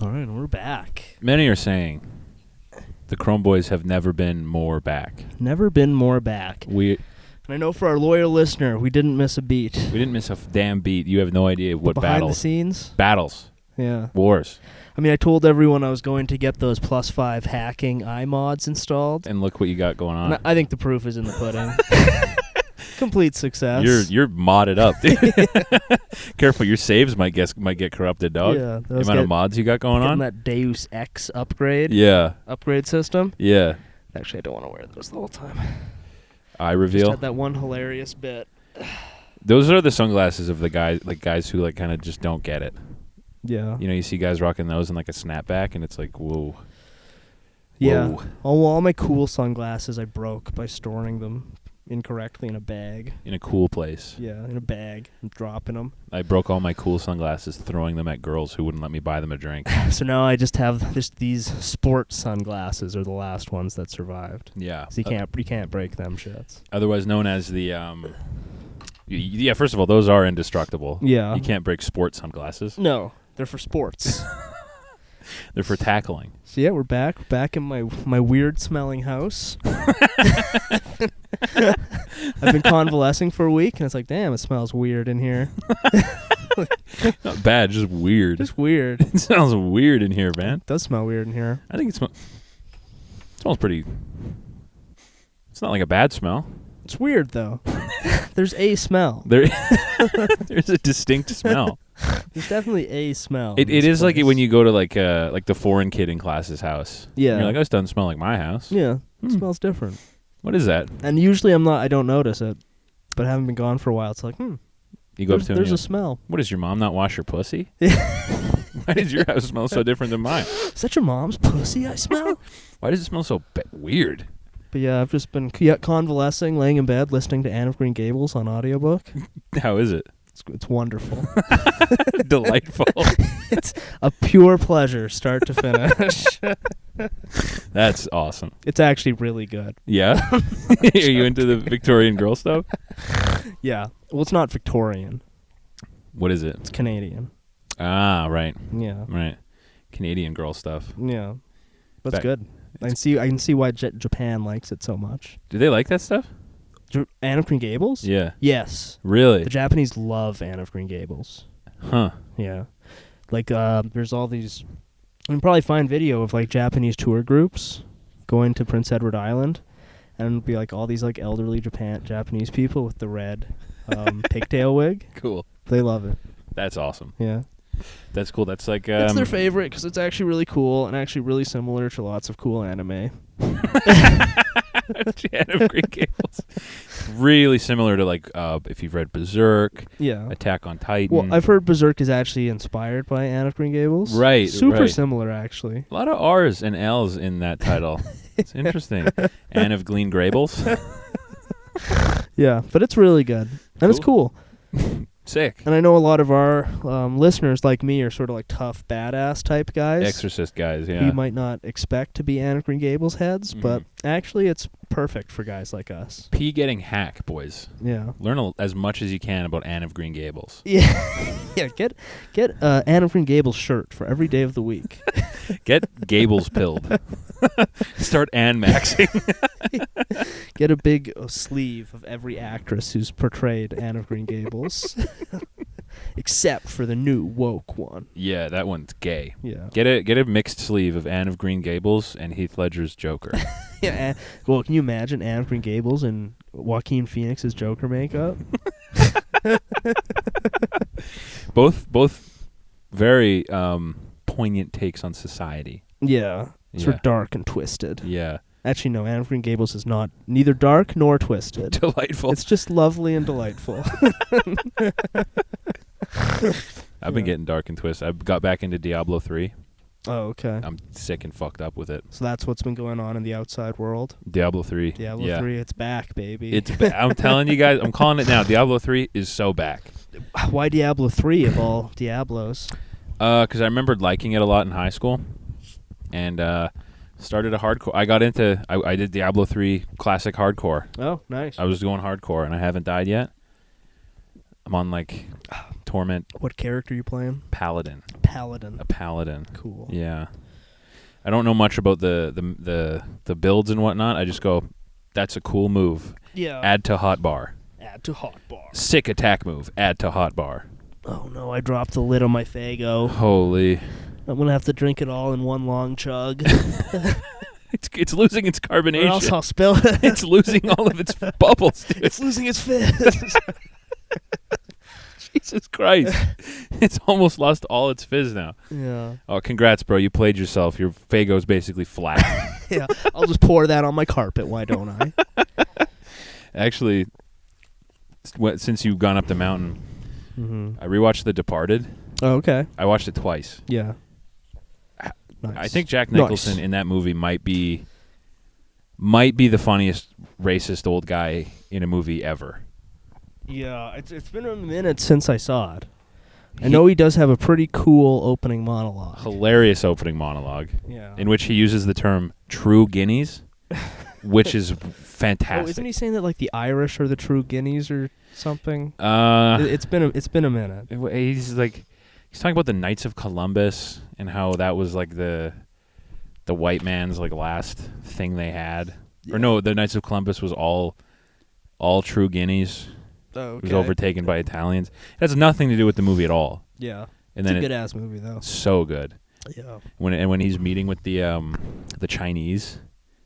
All right, we're back. Many are saying the Chrome Boys have never been more back. Never been more back. And I know for our loyal listener, we didn't miss a beat. We didn't miss a damn beat. You have no idea what Behind the scenes? Battles. Yeah. Wars. I mean, I told everyone I was going to get those +5 hacking iMods installed. And look what you got going on. I think the proof is in the pudding. Complete success. You're modded up, dude. Careful, your saves might get corrupted, dog. Yeah, the amount of mods you got going on. That Deus Ex upgrade. Yeah. Upgrade system. Yeah. Actually, I don't want to wear those the whole time. Eye reveal. Just had that one hilarious bit. Those are the sunglasses of the guys who kind of just don't get it. Yeah. You know, you see guys rocking those in like a snapback, and it's like, whoa. Yeah. Whoa. All my cool sunglasses I broke by storing them incorrectly in a bag. In a cool place. Yeah, in a bag. I'm dropping them. I broke all my cool sunglasses throwing them at girls who wouldn't let me buy them a drink. So now I just have these sports sunglasses are the last ones that survived. Yeah. So you can't break them shits. Otherwise known as the yeah, first of all, those are indestructible. Yeah. You can't break sports sunglasses. No, they're for sports. They're for tackling. So yeah, we're back in my weird smelling house. I've been convalescing for a week, and it's like, damn, it smells weird in here. Not bad, just weird. Just weird. It smells weird in here, man. It does smell weird in here. I think it smells pretty. It's not like a bad smell. It's weird though. There's a smell. There's a distinct smell. There's definitely a smell. It is like when you go to like the foreign kid in class's house. Yeah. And you're like, oh, this doesn't smell like my house. Yeah. It smells different. What is that? And usually I don't notice it, but having been gone for a while, it's like, You go up to there's a smell. What does your mom not wash your pussy? Why does your house smell so different than mine? Is that your mom's pussy I smell? Why does it smell so weird? But yeah, I've just been convalescing, laying in bed, listening to Anne of Green Gables on audiobook. How is it? It's wonderful. Delightful. It's a pure pleasure, start to finish. That's awesome. It's actually really good. Yeah? Are you into the Victorian girl stuff? Yeah. Well, it's not Victorian. What is it? It's Canadian. Ah, right. Yeah. Right. Canadian girl stuff. Yeah. That's good. I can see why Japan likes it so much. Do they like that stuff? Anne of Green Gables? Yeah. Yes. Really? The Japanese love Anne of Green Gables. Huh. Yeah. Like, there's all these... You can probably find video of, like, Japanese tour groups going to Prince Edward Island, and it'll be, like, all these, like, elderly Japanese people with the red pigtail wig. Cool. They love it. That's awesome. Yeah. That's cool. That's like... it's their favorite because it's actually really cool and actually really similar to lots of cool anime. Anne of Green Gables. Really similar to, like, if you've read Berserk, yeah, Attack on Titan. Well, I've heard Berserk is actually inspired by Anne of Green Gables. Right. Super similar, actually. A lot of R's and L's in that title. It's interesting. Anne of Green Gables. Yeah, but it's really good. And it's cool. Sick. And I know a lot of our listeners, like me, are sort of like tough, badass type guys. Exorcist guys, yeah. Who you might not expect to be Anne of Green Gables heads, but actually it's perfect for guys like us. P getting hack, boys. Yeah. Learn as much as you can about Anne of Green Gables. Yeah. Yeah, get Anne of Green Gables shirt for every day of the week. Get Gables pilled. Start Anne maxing. Get a big sleeve of every actress who's portrayed Anne of Green Gables. Except for the new woke one. Yeah, that one's gay. Yeah. Get a mixed sleeve of Anne of Green Gables and Heath Ledger's Joker. Yeah. Well, can you imagine Anne of Green Gables and Joaquin Phoenix's Joker makeup? Both very poignant takes on society. Yeah. Sort of dark and twisted. Yeah. Actually, no, Anne of Green Gables is not neither dark nor twisted. Delightful. It's just lovely and delightful. I've been getting dark and twisted. I got back into Diablo 3. Oh, okay. I'm sick and fucked up with it. So that's what's been going on in the outside world? Diablo 3. Diablo 3, it's back, baby. I'm telling you guys, I'm calling it now. Diablo 3 is so back. Why Diablo 3 of all Diablos? Because I remembered liking it a lot in high school. And started a hardcore. I got into... I did Diablo 3 classic hardcore. Oh, nice. I was going hardcore, and I haven't died yet. I'm on, like, Torment. What character are you playing? Paladin. paladin. A paladin. Cool. Yeah. I don't know much about the builds and whatnot. I just go, that's a cool move. Yeah. Add to hotbar. Add to hotbar. Sick attack move. Add to hotbar. Oh no, I dropped the lid on my Faygo. Holy. I'm gonna have to drink it all in one long chug. It's losing its carbonation. Or else I'll spill it. It's losing all of its bubbles, dude. It's losing its fizz. Jesus Christ. It's almost lost all its fizz now. Yeah. Oh, congrats, bro. You played yourself. Your Faygo's basically flat. Yeah. I'll just pour that on my carpet. Why don't I? Actually, since you've gone up the mountain, I rewatched The Departed. Oh, okay. I watched it twice. Yeah. Nice. I think Jack Nicholson in that movie might be the funniest racist old guy in a movie ever. Yeah, it's been a minute since I saw it. I know he does have a pretty cool opening monologue. Hilarious opening monologue. Yeah. In which he uses the term true guineas, which is fantastic. Oh, isn't he saying that like the Irish are the true guineas or something? It's been a minute. He's talking about the Knights of Columbus and how that was like the white man's like last thing they had. Yeah. Or no, the Knights of Columbus was all true guineas. Oh, okay. It was overtaken by Italians. It has nothing to do with the movie at all. Yeah. And it's a good-ass movie, though. So good. Yeah. When he's meeting with the Chinese,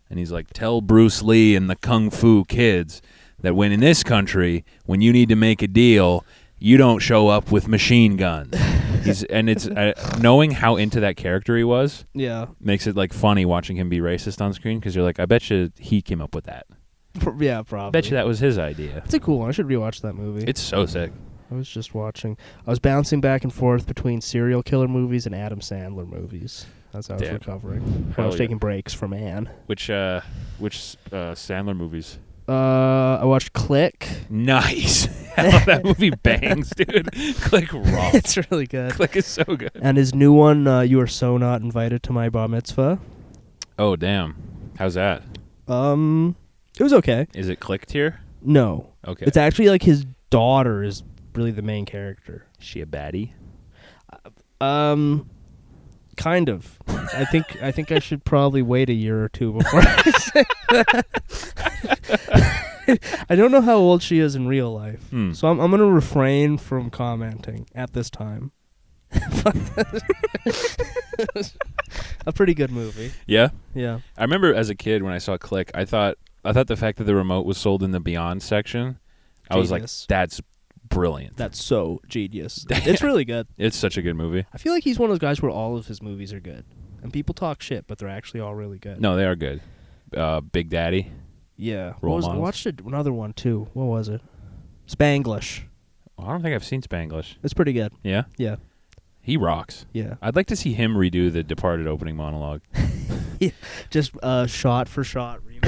and he's like, tell Bruce Lee and the Kung Fu kids that when in this country, when you need to make a deal, you don't show up with machine guns. It's knowing how into that character he was. Yeah. Makes it like funny watching him be racist on screen because you're like, I bet you he came up with that. Yeah, probably. I bet you that was his idea. It's a cool one. I should rewatch that movie. It's so sick. I was bouncing back and forth between serial killer movies and Adam Sandler movies as I was recovering. I was taking breaks from Anne. Which Sandler movies? I watched Click. Nice. That movie bangs, dude. Click rocks. It's really good. Click is so good. And his new one, You Are So Not Invited to My Bar Mitzvah. Oh, damn. How's that? It was okay. Is it Click tier? No. Okay. It's actually like his daughter is really the main character. Is she a baddie? Kind of. I think I should probably wait a year or two before I say that. I don't know how old she is in real life, so I'm going to refrain from commenting at this time. A pretty good movie. Yeah? Yeah. I remember as a kid when I saw Click, I thought the fact that the remote was sold in the Beyond section, I was like, that's brilliant. That's so genius. It's really good. It's such a good movie. I feel like he's one of those guys where all of his movies are good. And people talk shit, but they're actually all really good. No, they are good. Big Daddy. Yeah. I watched another one, too. What was it? Spanglish. Well, I don't think I've seen Spanglish. It's pretty good. Yeah? Yeah. He rocks. Yeah. I'd like to see him redo the Departed opening monologue. Yeah. Just shot for shot remake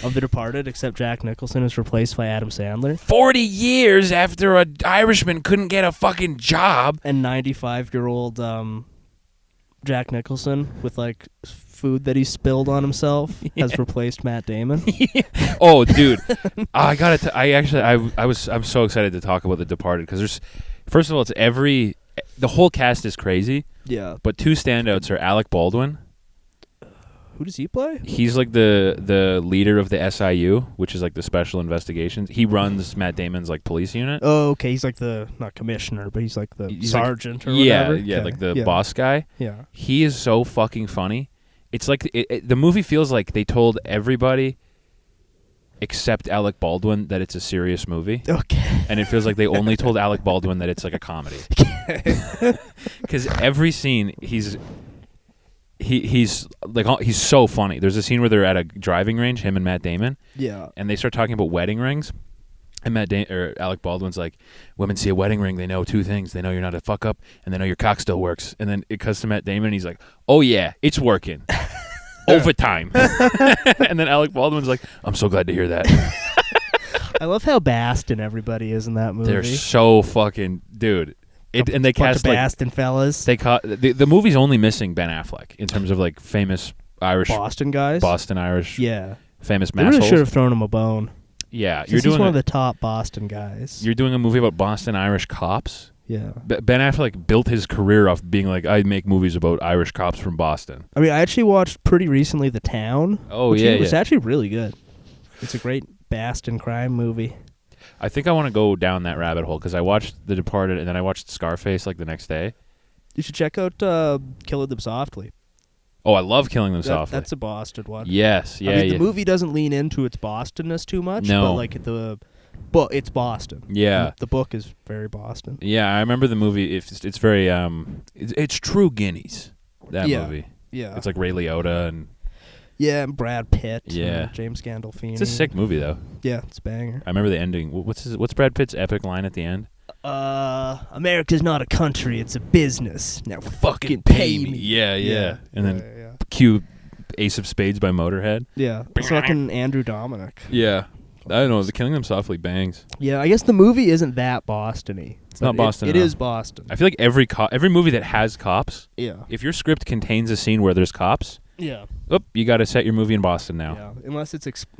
of The Departed, except Jack Nicholson is replaced by Adam Sandler. 40 years after an Irishman couldn't get a fucking job. And 95-year-old Jack Nicholson with like food that he spilled on himself has replaced Matt Damon. Oh, dude. I'm so excited to talk about The Departed because first of all, the whole cast is crazy. Yeah. But two standouts are Alec Baldwin. Who does he play? He's like the leader of the SIU, which is like the Special Investigations. He runs Matt Damon's like police unit. Oh, okay. He's like not commissioner, but he's like the sergeant or whatever. Yeah, okay. like the boss guy. Yeah. He is so fucking funny. It's like the movie feels like they told everybody except Alec Baldwin that it's a serious movie. Okay. And it feels like they only told Alec Baldwin that it's like a comedy. Because every scene he's so funny. There's a scene where they're at a driving range, him and Matt Damon. Yeah. And they start talking about wedding rings. And Alec Baldwin's like, women see a wedding ring, they know two things. They know you're not a fuck up, and they know your cock still works. And then it cuts to Matt Damon, and he's like, oh yeah, it's working. Overtime. And then Alec Baldwin's like, I'm so glad to hear that. I love how Bastin everybody is in that movie. They're so fucking, dude. And they cast like Bastin fellas. The movie's only missing Ben Affleck in terms of like famous Irish Boston guys. Boston Irish. Yeah. Famous they really should have thrown him a bone. Yeah, he's one of the top Boston guys. You're doing a movie about Boston Irish cops. Yeah. Ben Affleck built his career off being like, I make movies about Irish cops from Boston. I mean, I actually watched pretty recently The Town. Oh, which yeah, It's yeah. actually really good. It's a great Boston crime movie. I think I want to go down that rabbit hole because I watched The Departed and then I watched Scarface like the next day. You should check out Killing Them Softly. Oh, I love Killing Them Softly. That's a Boston one. Yes, yeah, I mean, yeah. the movie doesn't lean into its Bostonness too much. No. But like but it's Boston. Yeah. The book is very Boston. Yeah, I remember the movie. It's very it's true Guineas. That movie. Yeah. It's like Ray Liotta and Yeah, and Brad Pitt. Yeah. James Gandolfini. it's a sick movie though. Yeah, it's a banger. I remember the ending. What's Brad Pitt's epic line at the end? America's not a country, it's a business. Now fucking pay pay me. me. Yeah. And then yeah. cue Ace of Spades by Motorhead. Yeah. It's fucking Andrew Dominic. Yeah. I don't know. The Killing Them Softly bangs. Yeah, I guess the movie isn't that Boston-y. It's not Boston It at all. is Boston. I feel like every movie that has cops, Yeah. if your script contains a scene where there's cops, Yeah. you got to set your movie in Boston now. Yeah.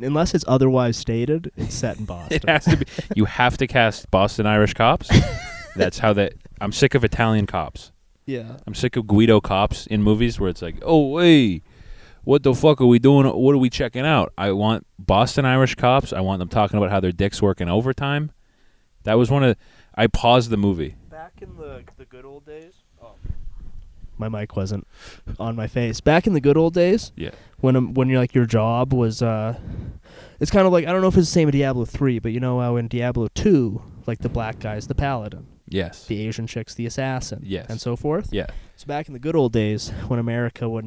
Unless it's otherwise stated, it's set in Boston. It has to be. You have to cast Boston Irish cops. That's how that. I'm sick of Italian cops. Yeah. I'm sick of Guido cops in movies where it's like, oh, hey, what the fuck are we doing? What are we checking out? I want Boston Irish cops. I want them talking about how their dick's working overtime. That was I paused the movie. Back in the good old days. Oh. My mic wasn't on my face. Back in the good old days. Yeah. When you're like your job was it's kind of like, I don't know if it's the same in Diablo 3, but you know how in Diablo 2, like the black guy's the paladin, Yes. the Asian chick's the assassin, Yes. and so forth. Yeah. So back in the good old days, when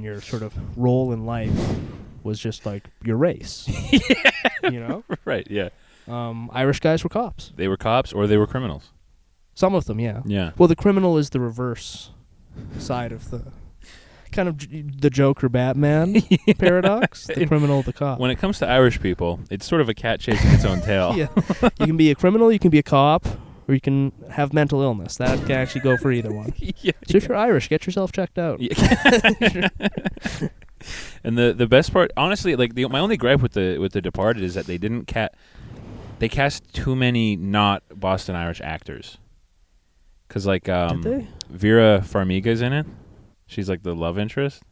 your sort of role in life was just like your race, you know? Right. Yeah. Irish guys were cops. They were cops or they were criminals. Some of them, yeah. Yeah. Well, the criminal is the reverse side of the kind of the Joker Batman paradox. The criminal, the cop. When it comes to Irish people, it's sort of a cat chasing its own tail. Yeah. You can be a criminal, you can be a cop, or you can have mental illness. That can actually go for either one. Yeah. So if you're Irish, get yourself checked out. Yeah. And the best part, honestly, like my only gripe with the Departed is that they didn't they cast too many not Boston Irish actors. Cause like Did they? Vera Farmiga's in it. She's like the love interest.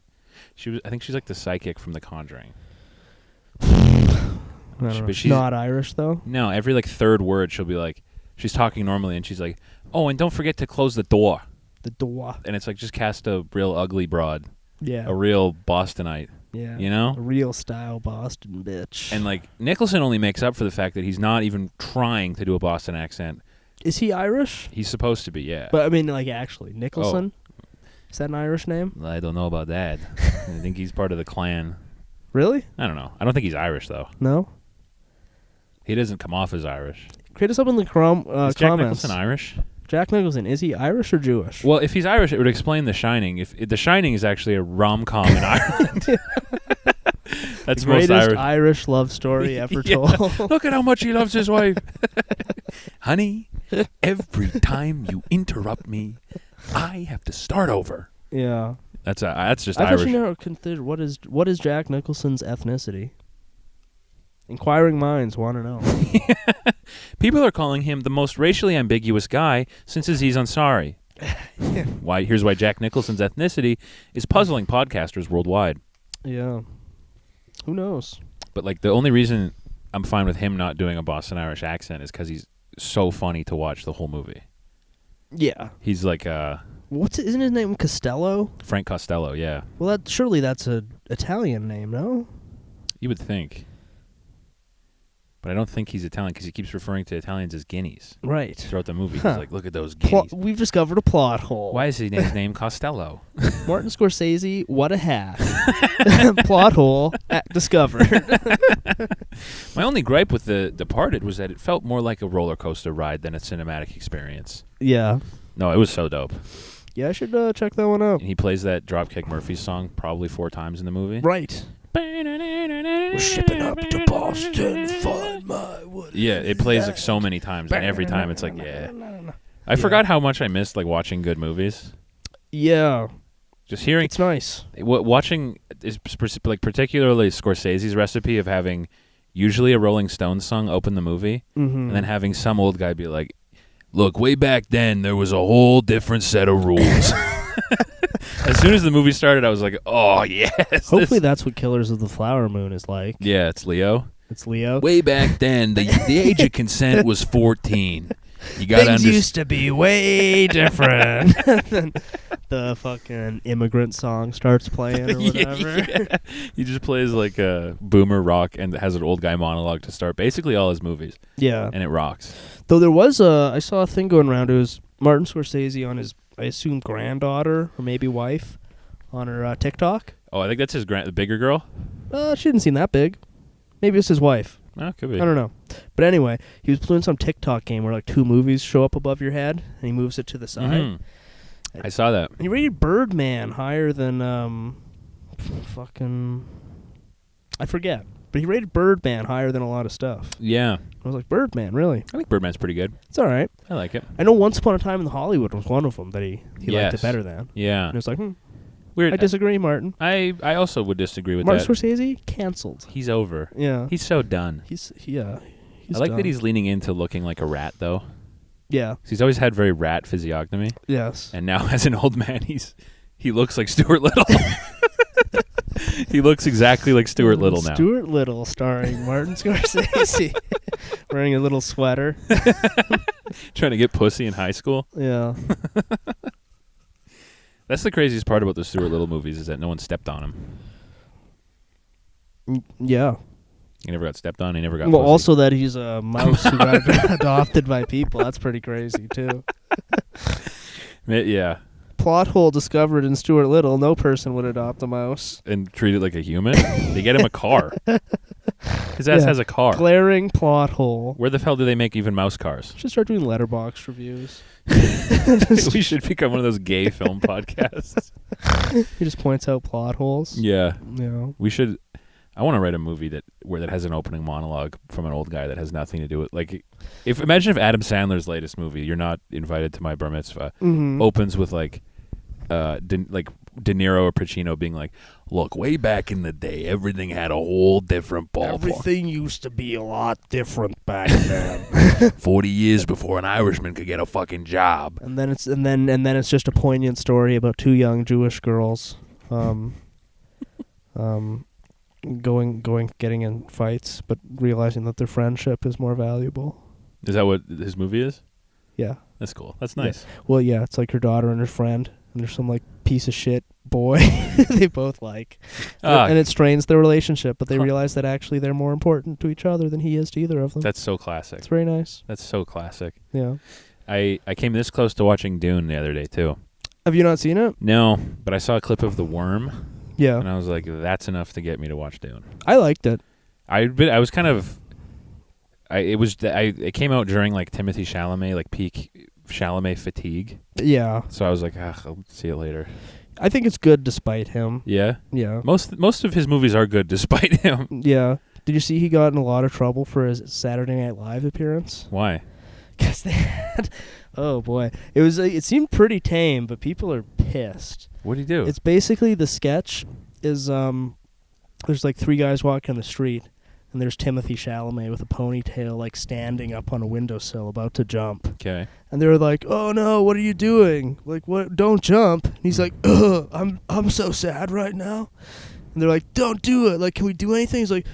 I think she's like the psychic from The Conjuring. I don't know. But she's Not Irish though. No, every like third word she'll be like, she's talking normally and she's like, oh, and don't forget to close the door. The door. And it's like just cast a real ugly broad, Yeah. a real Bostonite, Yeah. you know? A real style Boston bitch. And like Nicholson only makes up for the fact that he's not even trying to do a Boston accent. Is he Irish? He's supposed to be, yeah. But I mean, like actually, Nicholson. Is that an Irish name? I don't know about that. I think he's part of the clan. Really? I don't know. I don't think he's Irish though. No. He doesn't come off as Irish. Create us up in the Is Jack comments. Nicholson Irish? Jack Nicholson, is he Irish or Jewish? Well, if he's Irish, it would explain The Shining. If The Shining is actually a rom-com in Ireland. That's the most greatest Irish. love story ever Yeah. told. Look at how much he loves his wife. Honey, every time you interrupt me, I have to start over. Yeah. That's just I've Irish. actually never considered what is Jack Nicholson's ethnicity. Inquiring minds want to know. People are calling him the most racially ambiguous guy since Aziz Ansari. Here's why Jack Nicholson's ethnicity is puzzling podcasters worldwide. Yeah. Who knows? But like the only reason I'm fine with him not doing a Boston Irish accent is because he's so funny to watch the whole movie. Yeah. He's like Isn't his name Costello? Frank Costello, yeah. Well, surely that's a Italian name, no? You would think. But I don't think he's Italian because he keeps referring to Italians as guineas. Right. Throughout the movie, Huh. he's like, look at those guineas. We've discovered a plot hole. Why is his name Costello? Martin Scorsese, what a hack. Plot hole discovered. My only gripe with The Departed was that it felt more like a roller coaster ride than a cinematic experience. Yeah. No, it was so dope. Yeah, I should check that one out. And he plays that Dropkick Murphys song probably 4 times in the movie. Right. We're shipping up to Boston, find my wood. Yeah, it plays like so many times, and every time it's like, yeah. I Yeah. forgot how much I missed like watching good movies. Yeah. Just hearing, It's nice. watching is like particularly Scorsese's recipe of having usually a Rolling Stones song open the movie, Mm-hmm. and then having some old guy be like, look, way back then there was a whole different set of rules. As soon as the movie started, I was like, oh, yes. Hopefully that's what Killers of the Flower Moon is like. Yeah, it's Leo. It's Leo. Way back then, the age of consent was 14. You got Things used to be way different. Then the fucking immigrant song starts playing or whatever. Yeah. He just plays like a boomer rock and has an old guy monologue to start basically all his movies. Yeah. And it rocks. Though there was I saw a thing going around. It was Martin Scorsese on his, I assume, granddaughter or maybe wife on her TikTok. Oh, I think that's the bigger girl? She didn't seem that big. Maybe it's his wife. Oh, could be. I don't know. But anyway, he was doing some TikTok game where like 2 movies show up above your head and he moves it to the side. Mm-hmm. I saw that. And he rated Birdman higher than I forget. But he rated Birdman higher than a lot of stuff. Yeah. I was like, Birdman, really? I think Birdman's pretty good. It's all right. I like it. I know Once Upon a Time in Hollywood was one of them that he liked it better than. Yeah. And it was like, Weird. I disagree, Martin. I also would disagree with Martin that. Scorsese, canceled. He's over. Yeah. He's so done. He's I like done. that he's leaning into looking like a rat, though. Yeah. He's always had very rat physiognomy. Yes. And now, as an old man, he looks like Stuart Little. He looks exactly like Stuart Little now. Stuart Little, starring Martin Scorsese, wearing a little sweater. Trying to get pussy in high school. Yeah. That's the craziest part about the Stuart Little movies is that no one stepped on him. Yeah. He never got stepped on. He never got Well, pussy. also that he's a mouse who got adopted by people. That's pretty crazy, too. Yeah. Plot hole discovered in Stuart Little. No person would adopt a mouse. And treat it like a human? They get him a car. His ass has a car. Glaring plot hole. Where the hell do they make even mouse cars? Should start doing letterbox reviews. We should become one of those gay film podcasts. He just points out plot holes. Yeah. Yeah. We should. I want to write a movie that has an opening monologue from an old guy that has nothing to do with imagine if Adam Sandler's latest movie, You're Not Invited to My Bar Mitzvah, opens with De Niro or Pacino being like, look, way back in the day, everything had a whole different ballpark. Everything used to be a lot different back then. 40 years before an Irishman could get a fucking job. And then it's just a poignant story about 2 young Jewish girls, getting in fights, but realizing that their friendship is more valuable. Is that what his movie is? Yeah. That's cool. That's nice. Yeah. Well, yeah, it's like her daughter and her friend, and there's some piece of shit boy they both like. And it strains their relationship, but they realize that actually they're more important to each other than he is to either of them. That's so classic. It's very nice. That's so classic. Yeah. I came this close to watching Dune the other day, too. Have you not seen it? No, but I saw a clip of The Worm. Yeah. And I was like, that's enough to get me to watch Dune. I liked it. I was kind of... It came out during Timothee Chalamet, peak Chalamet fatigue. Yeah. So I was like, I'll see it later. I think it's good despite him. Yeah? Yeah. Most of his movies are good despite him. Yeah. Did you see he got in a lot of trouble for his Saturday Night Live appearance? Why? Because they had... Oh, boy. It seemed pretty tame, but people are pissed. What did he do? It's basically the sketch is... There's 3 guys walking on the street, and there's Timothée Chalamet with a ponytail, standing up on a windowsill, about to jump. Okay. And they were like, "Oh no, what are you doing? What? Don't jump!" And he's like, "Ugh, I'm so sad right now." And they're like, "Don't do it. Can we do anything?" He's like,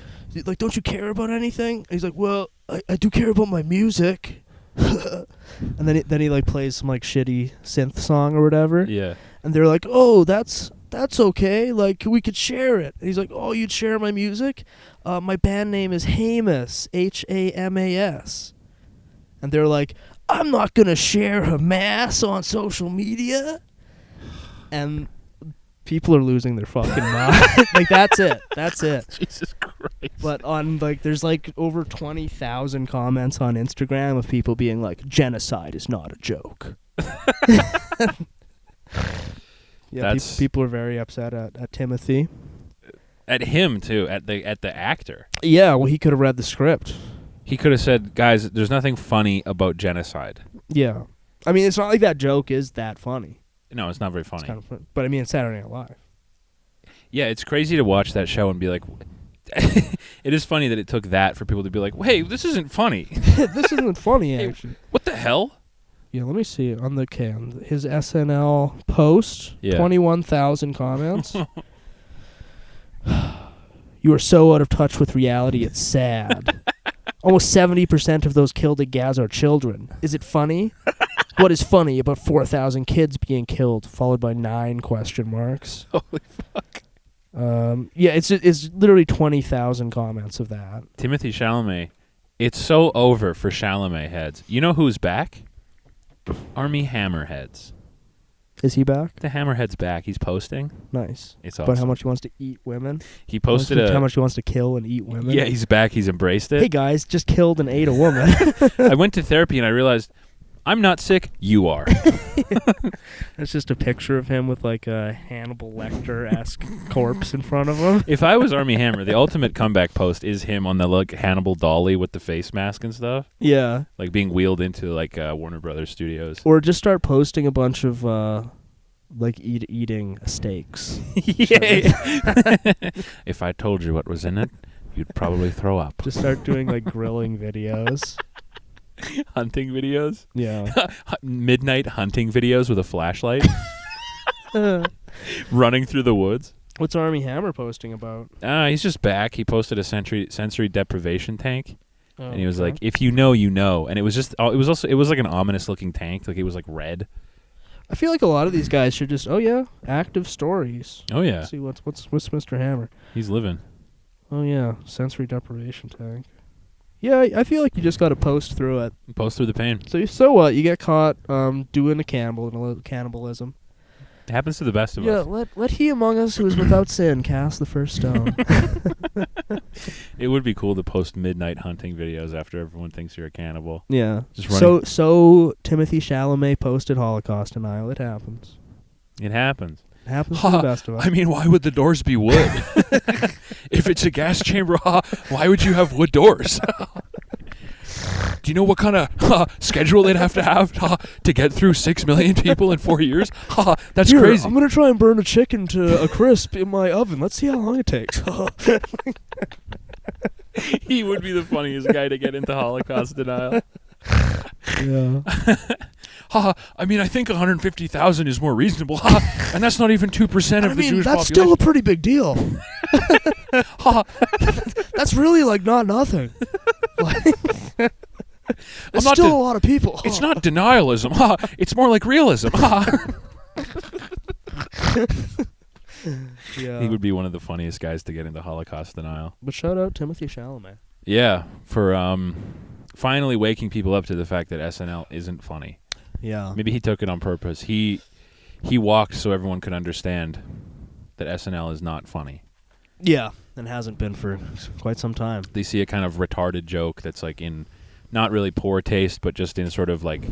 "Don't you care about anything?" And he's like, "Well, I do care about my music." And then he plays some shitty synth song or whatever. Yeah. And they're like, "Oh, that's okay. We could share it." And he's like, "Oh, you'd share my music? My band name is Hamas, Hamas." And they're like, "I'm not gonna share Hamas on social media." And people are losing their fucking mind. That's it. Jesus Christ. But on there's over 20,000 comments on Instagram of people being like, "Genocide is not a joke." Yeah, people are very upset at Timothée. At him too, at the actor. Yeah, well, he could have read the script. He could have said, "Guys, there's nothing funny about genocide." Yeah, I mean, it's not like that joke is that funny. No, it's not very funny. It's kind of fun. But I mean, it's Saturday Night Live. Yeah, it's crazy to watch that show and be like, it is funny that it took that for people to be like, "Hey, this isn't funny." This isn't funny, actually. What the hell? Yeah, let me see on the cam. His SNL post, 21,000 comments. You are so out of touch with reality, it's sad. Almost 70% of those killed in Gaza are children. Is it funny? What is funny about 4,000 kids being killed, followed by 9 question marks? Holy fuck. Yeah, it's literally 20,000 comments of that. Timothee Chalamet. It's so over for Chalamet heads. You know who's back? Army Hammerheads. Is he back? The Hammerhead's back. He's posting. Nice. It's awesome. But how much he wants to eat women? He posted how much he wants to kill and eat women? Yeah, he's back. He's embraced it. Hey guys, just killed and ate a woman. I went to therapy and I realized I'm not sick. You are. It's just a picture of him with like a Hannibal Lecter-esque corpse in front of him. If I was Army Hammer, the ultimate comeback post is him on the like Hannibal dolly with the face mask and stuff. Yeah. Like being wheeled into like Warner Brothers Studios. Or just start posting a bunch of like eating steaks. Yeah. If I told you what was in it, you'd probably throw up. Just start doing like grilling videos. Hunting videos? Yeah. Midnight hunting videos with a flashlight. Running through the woods. What's Army Hammer posting about? He's just back. He posted a sensory deprivation tank. Oh, and he was like, if you know, you know. And it was just, it was like an ominous looking tank. Like it was like red. I feel like a lot of these guys should just, active stories. Oh, yeah. Let's see what's Mr. Hammer. He's living. Oh, yeah. Sensory deprivation tank. Yeah, I feel like you just got to post through it. Post through the pain. So what? You get caught doing a cannibalism. It happens to the best of us. Yeah, let he among us who is without sin cast the first stone. It would be cool to post midnight hunting videos after everyone thinks you're a cannibal. Yeah. Just running. So Timothee Chalamet posted Holocaust denial. It happens. It happens. It happens to the best of us. I mean, why would the doors be wood? If it's a gas chamber, why would you have wood doors? Do you know what kind of schedule they'd have to get through 6 million people in 4 years? That's Here, crazy. I'm going to try and burn a chicken to a crisp in my oven. Let's see how long it takes. He would be the funniest guy to get into Holocaust denial. Yeah. I mean, I think 150,000 is more reasonable. And that's not even 2% of the Jewish population. That's still a pretty big deal. That's really like not nothing. It's still a lot of people. It's not denialism. It's more like realism. Yeah. He would be one of the funniest guys to get into Holocaust denial. But shout out Timothee Chalamet. Yeah, for finally waking people up to the fact that SNL isn't funny. Yeah. Maybe he took it on purpose. He walked so everyone could understand that SNL is not funny. Yeah, and hasn't been for quite some time. They see a kind of retarded joke that's like in not really poor taste, but just in sort of like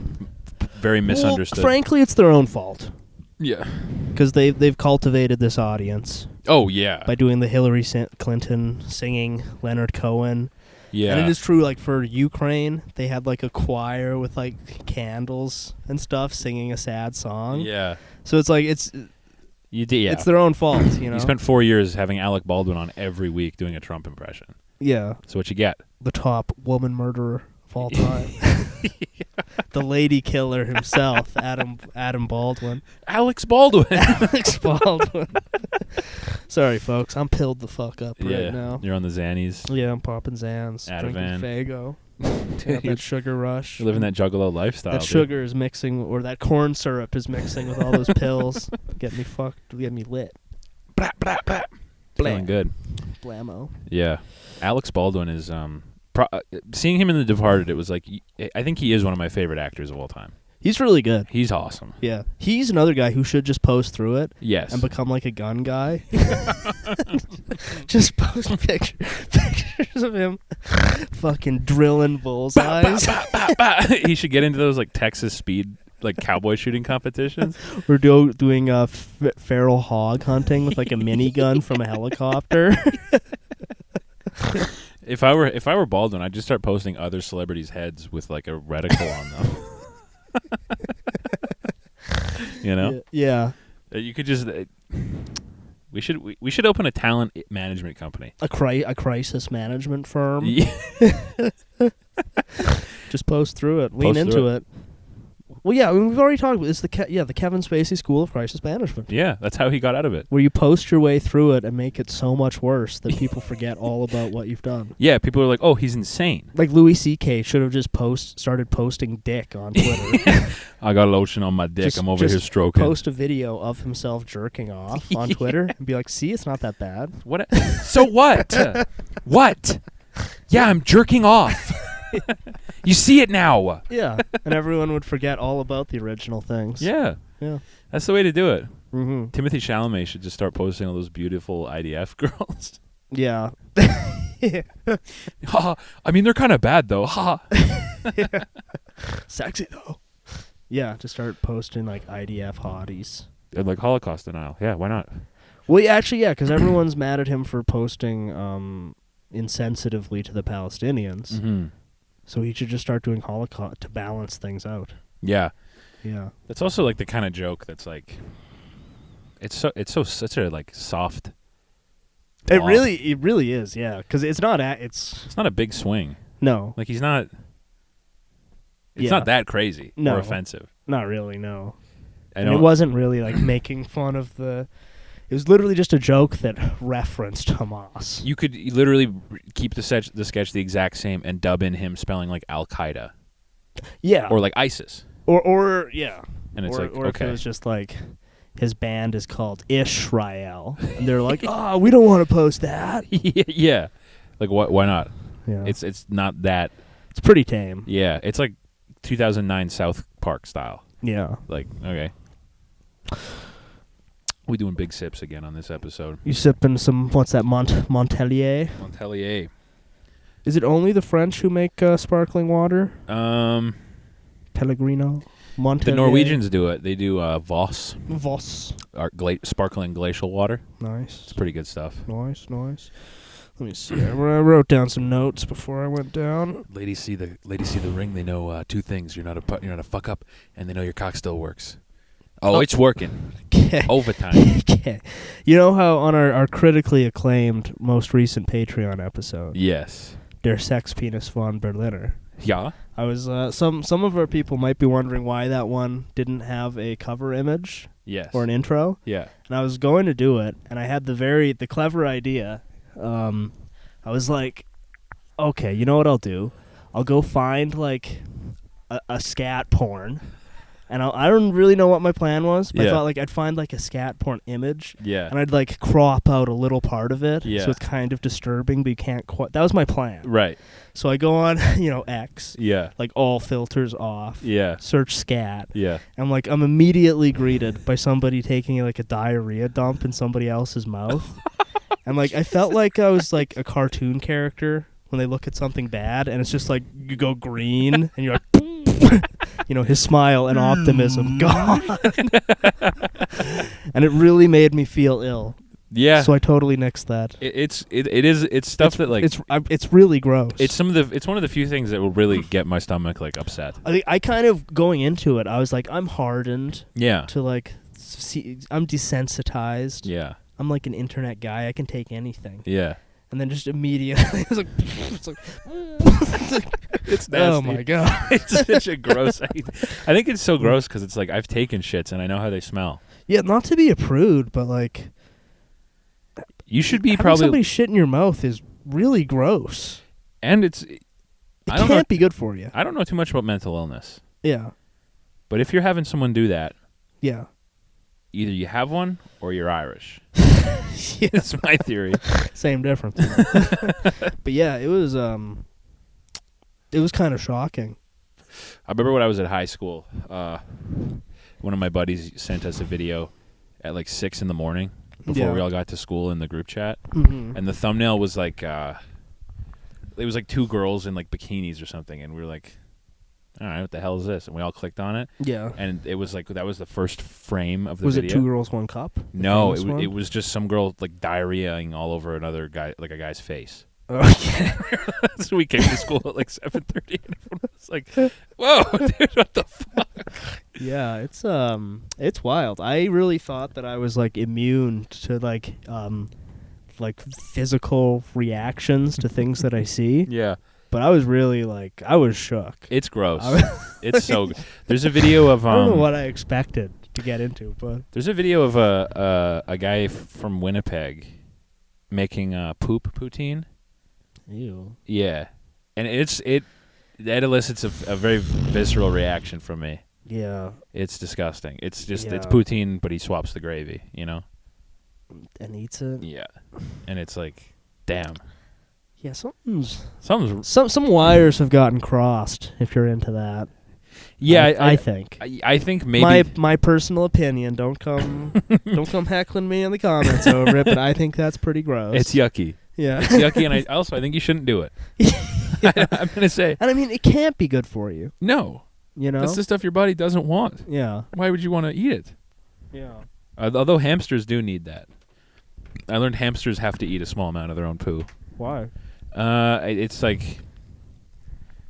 very misunderstood. Well, frankly, it's their own fault. Yeah. Because they've cultivated this audience. Oh, yeah. By doing the Hillary Clinton singing Leonard Cohen. Yeah. And it is true, like, for Ukraine, they had, like, a choir with, like, candles and stuff singing a sad song. Yeah. So it's like, it's their own fault, you know? You spent 4 years having Alec Baldwin on every week doing a Trump impression. Yeah. So what you get? The top woman murderer of all time. The lady killer himself, Adam Baldwin. Alex Baldwin. Alex Baldwin. Sorry, folks. I'm pilled the fuck up right now. You're on the Xannies. Yeah, I'm popping Xans. Ativan. Drinking Faygo. Got that sugar rush. You're living that juggalo lifestyle. That sugar is mixing, or that corn syrup is mixing with all those pills. Get me fucked. Get me lit. Blah, blah, blah. Feeling good. Blammo. Yeah. Alex Baldwin is... seeing him in The Departed, it was like... I think he is one of my favorite actors of all time. He's really good. He's awesome. Yeah. He's another guy who should just post through it. Yes. And become like a gun guy. Just post pictures of him fucking drilling bullseyes. He should get into those like Texas speed like cowboy shooting competitions. We're doing feral hog hunting with like a minigun from a helicopter. If I were Baldwin, I'd just start posting other celebrities' heads with like a reticle on them. You know? Yeah. You could just we should open a talent management company. A crisis management firm. Yeah. Just post through it. Lean into it. Well, yeah, I mean, we've already talked about this. The Kevin Spacey School of Crisis Management. Yeah, that's how he got out of it. Where you post your way through it and make it so much worse that people forget all about what you've done. Yeah, people are like, oh, he's insane. Like Louis C.K. should have just started posting dick on Twitter. I got lotion on my dick. I'm over here stroking. Post a video of himself jerking off on Twitter and be like, see, it's not that bad. What? So what? What? Yeah, I'm jerking off. You see it now. Yeah, and everyone would forget all about the original things. Yeah. Yeah. That's the way to do it. Mm-hmm. Timothee Chalamet should just start posting all those beautiful IDF girls. Yeah. Ha! I mean, they're kind of bad, though. Ha! Yeah. Sexy, though. Yeah, to start posting, like, IDF hotties. And, like, Holocaust denial. Yeah, why not? Well, actually, yeah, because everyone's mad at him for posting insensitively to the Palestinians. Mm-hmm. So he should just start doing Holocaust to balance things out. Yeah. Yeah. That's also, like, the kind of joke that's, like... It's such a, like, soft... It really is, yeah. Because it's not... It's not a big swing. No. Like, he's not... It's not that crazy or offensive. Not really, no. I know. It wasn't really, like, making fun of the... It was literally just a joke that referenced Hamas. You could literally keep the sketch the exact same and dub in him spelling like Al-Qaeda. Yeah. Or like ISIS. Or yeah. And it's like, or okay. if it was just like, his band is called Ishrael. And they're like, we don't want to post that. Yeah. Like, why not? Yeah. It's not that. It's pretty tame. Yeah. It's like 2009 South Park style. Yeah. Like, okay. We doing big sips again on this episode. You sipping some, what's that, Montpellier? Montpellier. Is it only the French who make sparkling water? Pellegrino? Montpellier? The Norwegians do it. They do Voss. Voss. Sparkling glacial water. Nice. It's pretty good stuff. Nice. Let me see. I wrote down some notes before I went down. Ladies see the ring. They know two things. You're not a fuck up, and they know your cock still works. Oh, it's working. Overtime. You know how on our critically acclaimed most recent Patreon episode, yes, Der Sex Penis von Berliner. Yeah. I was some of our people might be wondering why that one didn't have a cover image. Yes. Or an intro. Yeah. And I was going to do it, and I had the clever idea. I was like, okay, you know what I'll do? I'll go find like a scat porn. And I don't really know what my plan was, but I thought like I'd find like a scat porn image, and I'd like crop out a little part of it, so it's kind of disturbing, but you can't quite. That was my plan, right? So I go on, X, like all filters off, search scat, and I'm immediately greeted by somebody taking like a diarrhea dump in somebody else's mouth, and like I felt like I was like a cartoon character when they look at something bad, and it's just like you go green, and you're like. His smile and optimism gone. And it really made me feel ill. Yeah. So I totally nixed that. It's stuff that like it's really gross. It's one of the few things that will really get my stomach like upset. I kind of going into it, I was like, I'm hardened. Yeah. To like see, I'm desensitized. Yeah. I'm like an internet guy. I can take anything. Yeah. And then just immediately, it's like, it's nasty. Oh my god, it's such a gross. I think it's so gross because it's like I've taken shits and I know how they smell. Yeah, not to be a prude, but like, you should be having somebody shit in your mouth is really gross, and it can't be good for you. I don't know too much about mental illness. Yeah, but if you're having someone do that, yeah, either you have one or you're Irish. Yeah. That's my theory. Same difference. But yeah, it was kind of shocking. I remember when I was at high school, one of my buddies sent us a video at like 6 a.m. before we all got to school in the group chat. Mm-hmm. And the thumbnail was like it was like two girls in like bikinis or something, and we were like, all right, what the hell is this? And we all clicked on it. Yeah. And it was like, that was the first frame of the video. Was it 2 girls, 1 cup? No, it was just some girl like diarrheaing all over another guy, like a guy's face. Okay. So we came to school at like 7:30 and everyone was like, whoa, dude, what the fuck? Yeah, it's wild. I really thought that I was like immune to like physical reactions to things that I see. Yeah. But I was really like, I was shook. It's gross. It's so good. There's a video of I don't know what I expected to get into, but there's a video of a guy from Winnipeg making poop poutine. ew. Yeah, and that elicits a very visceral reaction from me. Yeah. It's disgusting. It's just it's Yeah. poutine, but he swaps the gravy. You know. And eats it. Yeah, and it's like, damn. Yeah, something's some wires have gotten crossed. If you're into that. Yeah, I think. I think maybe My personal opinion. Don't come heckling me in the comments over it. But I think that's pretty gross. it's yucky. Yeah. It's yucky, and I think you shouldn't do it. I'm gonna say. And I mean, it can't be good for you. No. You know. That's the stuff your body doesn't want. Yeah. Why would you want to eat it? Yeah. Although hamsters do need that. I learned hamsters have to eat a small amount of their own poo. Why? It's like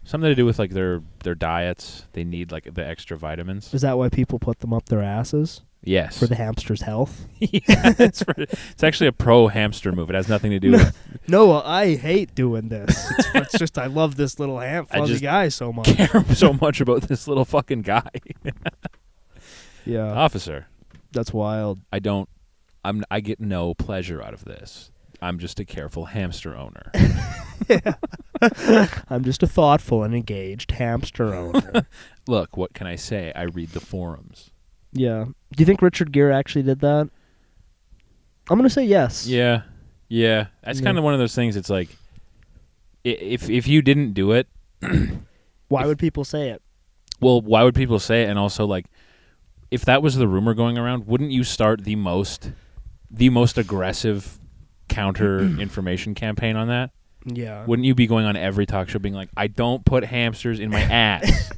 something to do with like their diets. They need like the extra vitamins. Is that why people put them up their asses? Yes. For the hamster's health? Yeah, it's actually a pro hamster move. It has nothing to do with No, I hate doing this. It's just I love this little fuzzy guy so much. care so much about this little fucking guy. Yeah. Officer. That's wild. I get no pleasure out of this. I'm just a careful hamster owner. I'm just a thoughtful and engaged hamster owner. Look, what can I say? I read the forums. Yeah. Do you think Richard Gere actually did that? I'm going to say yes. Yeah. Yeah. That's kind of one of those things. It's like, if you didn't do it, why would people say it? Well, why would people say it? And also, like, if that was the rumor going around, wouldn't you start the most aggressive counter information campaign on that? Yeah. Wouldn't you be going on every talk show being like, I don't put hamsters in my ass.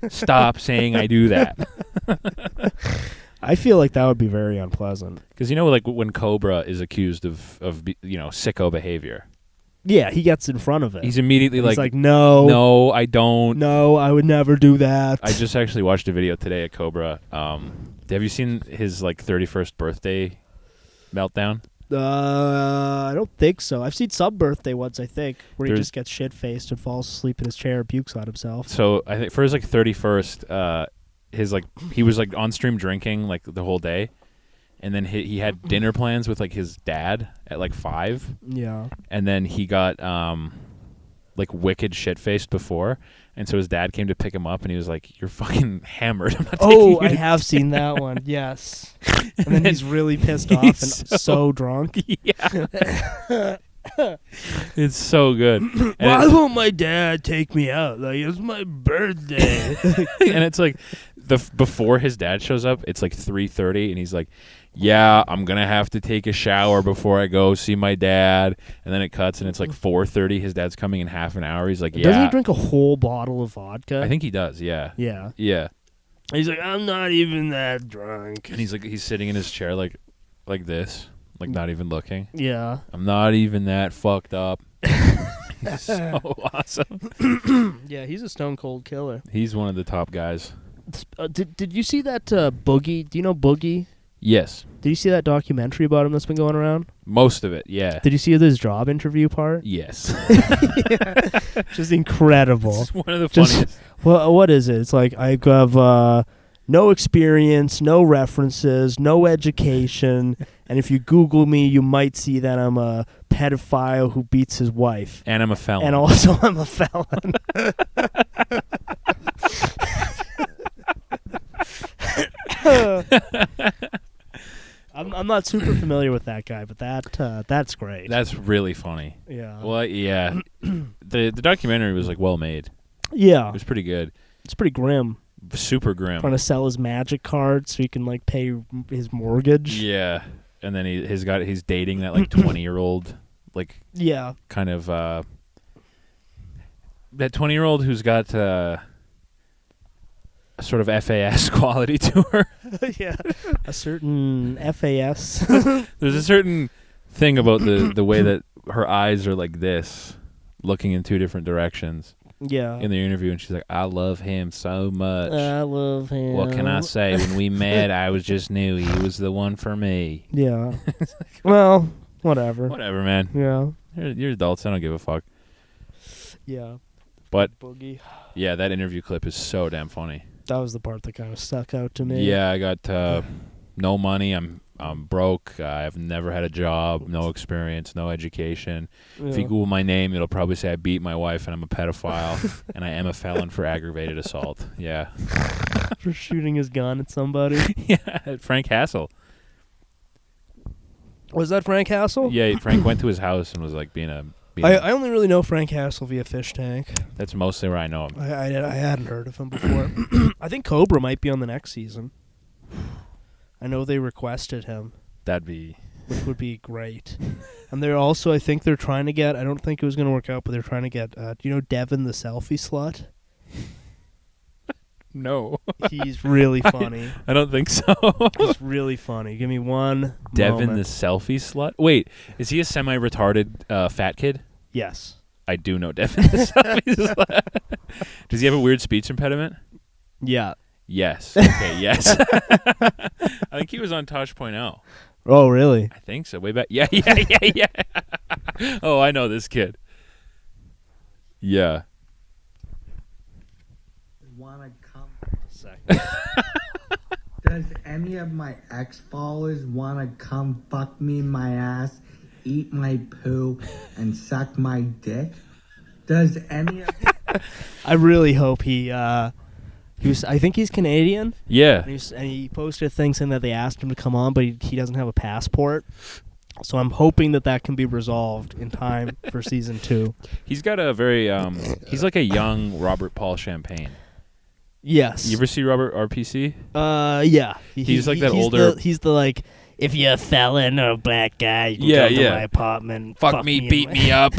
Stop saying I do that. I feel like that would be very unpleasant. Because, like when Cobra is accused of sicko behavior. Yeah, he gets in front of it. He's immediately like, no, I don't. No, I would never do that. I just actually watched a video today of Cobra. Have you seen his 31st birthday meltdown? I don't think so. I've seen some birthday ones, I think, where he There's- just gets shit-faced and falls asleep in his chair and pukes on himself. So I think for his 31st, he was on stream drinking the whole day, and then he had dinner plans with his dad at 5. Yeah. And then he got wicked shit-faced before, and so his dad came to pick him up, and he was like, "You're fucking hammered." I'm not taking you I to have seen that one. Yes. And then he's really pissed off and so drunk. Yeah. It's so good. Why won't my dad take me out? It's my birthday. And it's before his dad shows up, it's 3:30, and he's like, "Yeah, I'm gonna have to take a shower before I go see my dad." And then it cuts, and it's 4:30. His dad's coming in half an hour. He's like, "Yeah." Doesn't he drink a whole bottle of vodka? I think he does. Yeah. Yeah. Yeah. He's like, I'm not even that drunk. And he's sitting in his chair like this, not even looking. Yeah. I'm not even that fucked up. So awesome. Yeah, he's a stone cold killer. He's one of the top guys. Did you see that Boogie? Do you know Boogie? Yes. Did you see that documentary about him that's been going around? Most of it, yeah. Did you see his job interview part? Yes. Yeah. Just incredible. It's one of the funniest. Well, what is it? It's I have no experience, no references, no education, and if you Google me, you might see that I'm a pedophile who beats his wife. And I'm a felon. And also I'm a felon. I'm not super familiar with that guy, but that's great. That's really funny. Yeah. Well, yeah. The documentary was well made. Yeah. It was pretty good. It's pretty grim. Super grim. Trying to sell his magic card so he can pay his mortgage. Yeah. And then he's dating that 20-year-old yeah. kind of that 20-year-old who's got a sort of FAS quality to her. Yeah. A certain FAS. There's a certain thing about the way that her eyes are like this, looking in two different directions. Yeah. In the interview, and she's like, "I love him so much. I love him. What can I say? When we met, I just knew he was the one for me." Yeah. Well, whatever. Whatever, man. Yeah. You're adults. I don't give a fuck. Yeah. But Boogie. yeah, that interview clip is so damn funny. That was the part that kind of stuck out to me. Yeah, I got no money. I'm broke. I've never had a job, no experience, no education. Yeah. If you Google my name, it'll probably say I beat my wife and I'm a pedophile and I am a felon for aggravated assault. Yeah. For shooting his gun at somebody. Yeah, Frank Hassel. Was that Frank Hassel? Yeah, Frank went to his house and was like being a... I only really know Frank Hassel via Fish Tank. That's mostly where I know him. I hadn't heard of him before. I think Cobra might be on the next season. I know they requested him. That'd be... Which would be great. And they're also, I think they're trying to get, I don't think it was going to work out, but they're trying to get, do you know Devin the selfie slut? No. He's really funny. I don't think so. He's really funny. Give me one Devin moment. the selfie slut? Wait, is he a semi-retarded fat kid? Yes. I do know Devin the selfie slut. Does he have a weird speech impediment? Yeah. Yes. Okay, yes. I think he was on Tosh.0. Oh, really? I think so. Way back. Yeah. Oh, I know this kid. Yeah. Wanna come? Second. Does any of my ex-followers wanna come fuck me in my ass, eat my poo, and suck my dick? Does any of I really hope he was. I think he's Canadian. Yeah. And he posted a thing saying that they asked him to come on, but he doesn't have a passport. So I'm hoping that can be resolved in time for season 2. He's got a very he's like a young Robert Paul Champagne. Yes. You ever see Robert RPC? Yeah. He's like that older... He's the like, if you're a felon or a black guy, you can come to my apartment and fuck me, beat me up.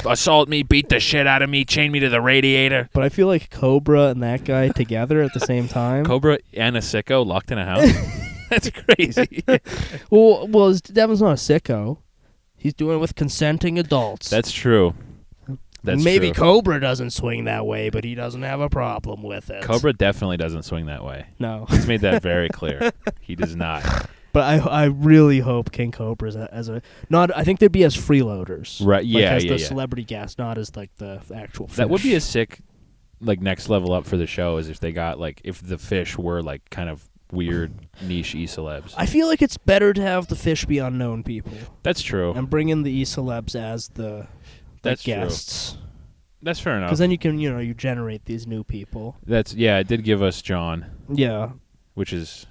Assault me, beat the shit out of me, chain me to the radiator. But I feel like Cobra and that guy together at the same time. Cobra and a sicko locked in a house? That's crazy. Well, Devin's not a sicko. He's doing it with consenting adults. That's true. Maybe Cobra doesn't swing that way, but he doesn't have a problem with it. Cobra definitely doesn't swing that way. No. He's made that very clear. He does not. But I really hope King Cobra's not. I think they'd be as freeloaders, right? Yeah, as yeah, the yeah. celebrity guest, not as like the actual fish. That would be a sick, like, next level up for the show. Is if they got like if the fish were like kind of weird niche e-celebs. I feel like it's better to have the fish be unknown people. That's true. And bring in the e-celebs as the guests. True. That's fair enough. Because then you can, you generate these new people. It did give us John. Yeah. Which is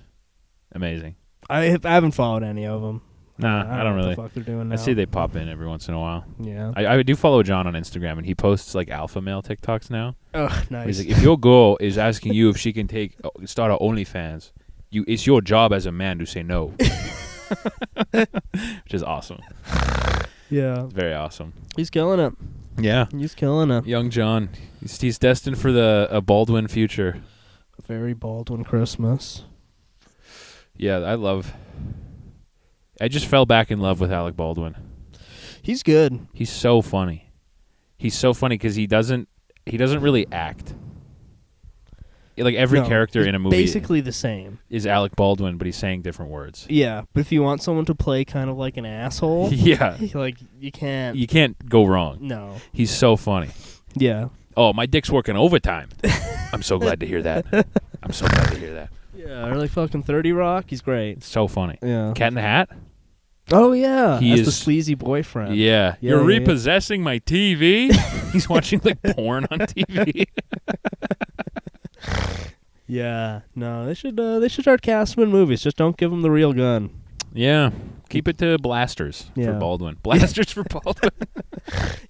amazing. I haven't followed any of them. Nah, I don't know really. What the fuck they're doing now. I see they pop in every once in a while. Yeah. I do follow John on Instagram, and he posts like alpha male TikToks now. Oh, nice. He's like, if your girl is asking you if she can start her OnlyFans, it's your job as a man to say no. Which is awesome. Yeah. Very awesome. He's killing it. Yeah. He's killing it. Young John. He's destined for a Baldwin future. A very Baldwin Christmas. Yeah, I just fell back in love with Alec Baldwin. He's good. He's so funny. He's so funny because he doesn't really act. Like every character in a movie basically the same. Is Alec Baldwin, but he's saying different words. Yeah, but if you want someone to play kind of like an asshole, yeah, like you can't go wrong. No. He's so funny. Yeah. Oh, my dick's working overtime. I'm so glad to hear that. I'm so glad to hear that. Yeah, or like fucking 30 Rock. He's great. It's so funny. Yeah. Cat in the Hat? Oh, yeah. He As is the sleazy boyfriend. Yeah. You're repossessing my TV? He's watching like porn on TV. Yeah. No, they should start casting him in movies. Just don't give him the real gun. Yeah. Keep it to blasters for Baldwin. Blasters for Baldwin.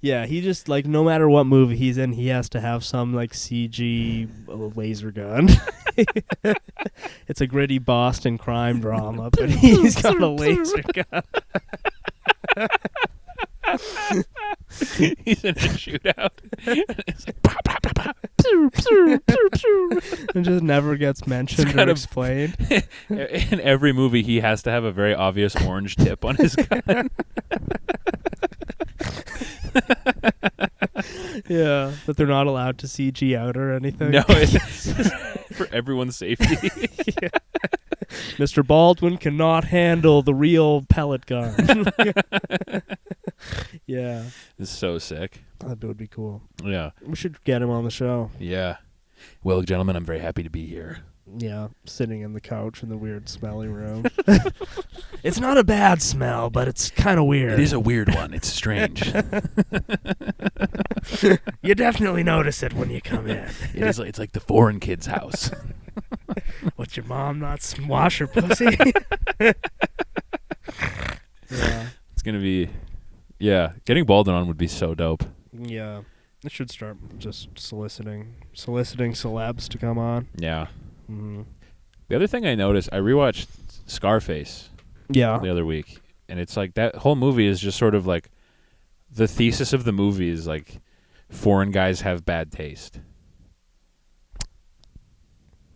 Yeah, he just, like, no matter what movie he's in, he has to have some, like, CG laser gun. It's a gritty Boston crime drama, but he's got a laser gun. He's in a shootout. It's like, and just never gets mentioned or explained. In every movie, he has to have a very obvious orange tip on his gun. Yeah, but they're not allowed to CG out or anything. No, it's for everyone's safety. Yeah. Mr. Baldwin cannot handle the real pellet gun. Yeah. It's so sick. That would be cool. Yeah. We should get him on the show. Yeah. Well, gentlemen, I'm very happy to be here. Yeah, sitting in the couch in the weird smelly room. It's not a bad smell, but it's kind of weird. It is a weird one. It's strange. You definitely notice it when you come in. It is. It's like the foreign kid's house. What's your mom not wash her pussy? Yeah. It's gonna be. Yeah, getting Baldwin on would be so dope. Yeah. I should start just soliciting celebs to come on. Yeah. Mm-hmm. The other thing I noticed, I rewatched Scarface Yeah. the other week, and it's like that whole movie is just sort of like the thesis of the movie is like foreign guys have bad taste.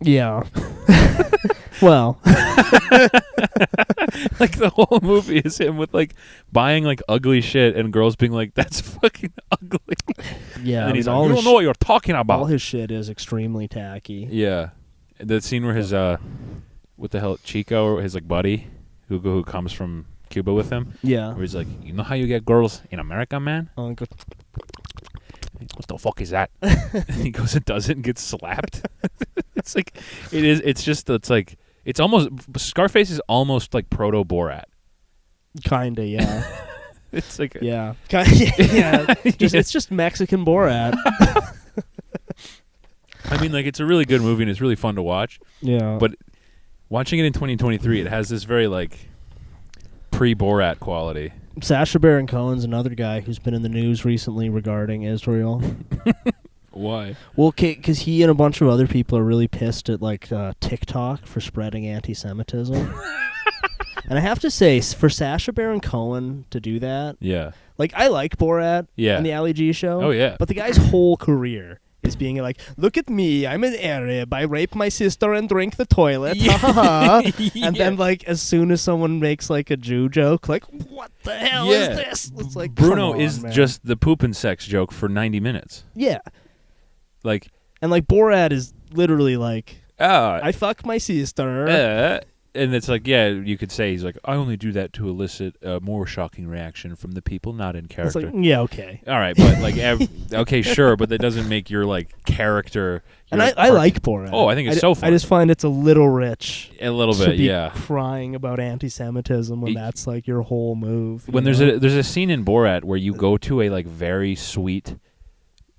Yeah. Well. Like the whole movie is him with like buying like ugly shit and girls being like, "That's fucking ugly." Yeah. And then he's I like, mean, "You don't know what you're talking about." All his shit is extremely tacky. Yeah, the scene where his what the hell, Chico, his like buddy, who comes from Cuba with him. Yeah. Where he's like, "You know how you get girls in America, man? Go, What the fuck is that?" And he goes and does it and gets slapped. It's like it's almost Scarface is almost like proto Borat. Kinda, yeah. It's like Yeah. Yeah. It's just Mexican Borat. I mean, like, it's a really good movie and it's really fun to watch. Yeah. But watching it in 2023, it has this very like pre-Borat quality. Sacha Baron Cohen's another guy who's been in the news recently regarding Israel. Why? Well, because he and a bunch of other people are really pissed at like TikTok for spreading anti-Semitism. And I have to say, for Sacha Baron Cohen to do that, Yeah. like I like Borat and the Ali G show. Oh yeah. But the guy's whole career is being like, look at me, I'm an Arab, I rape my sister and drink the toilet. Yeah. And then like as soon as someone makes like a Jew joke, like, what the hell is this? It's like, Bruno come on, is man. just the poop and sex joke for 90 minutes. Yeah. Like, And like Borat is literally like, I I fuck my sister. and it's like, yeah, you could say he's like, I only do that to elicit a more shocking reaction from the people not in It's character. like, yeah, okay. All right, but like, okay, sure, but that doesn't make your like character. And I like Borat. Oh, I think it's so fun. I just find it's a little rich. A little to bit, be yeah. crying about anti-Semitism when that's like your whole move. When there's a scene in Borat where you go to a like very sweet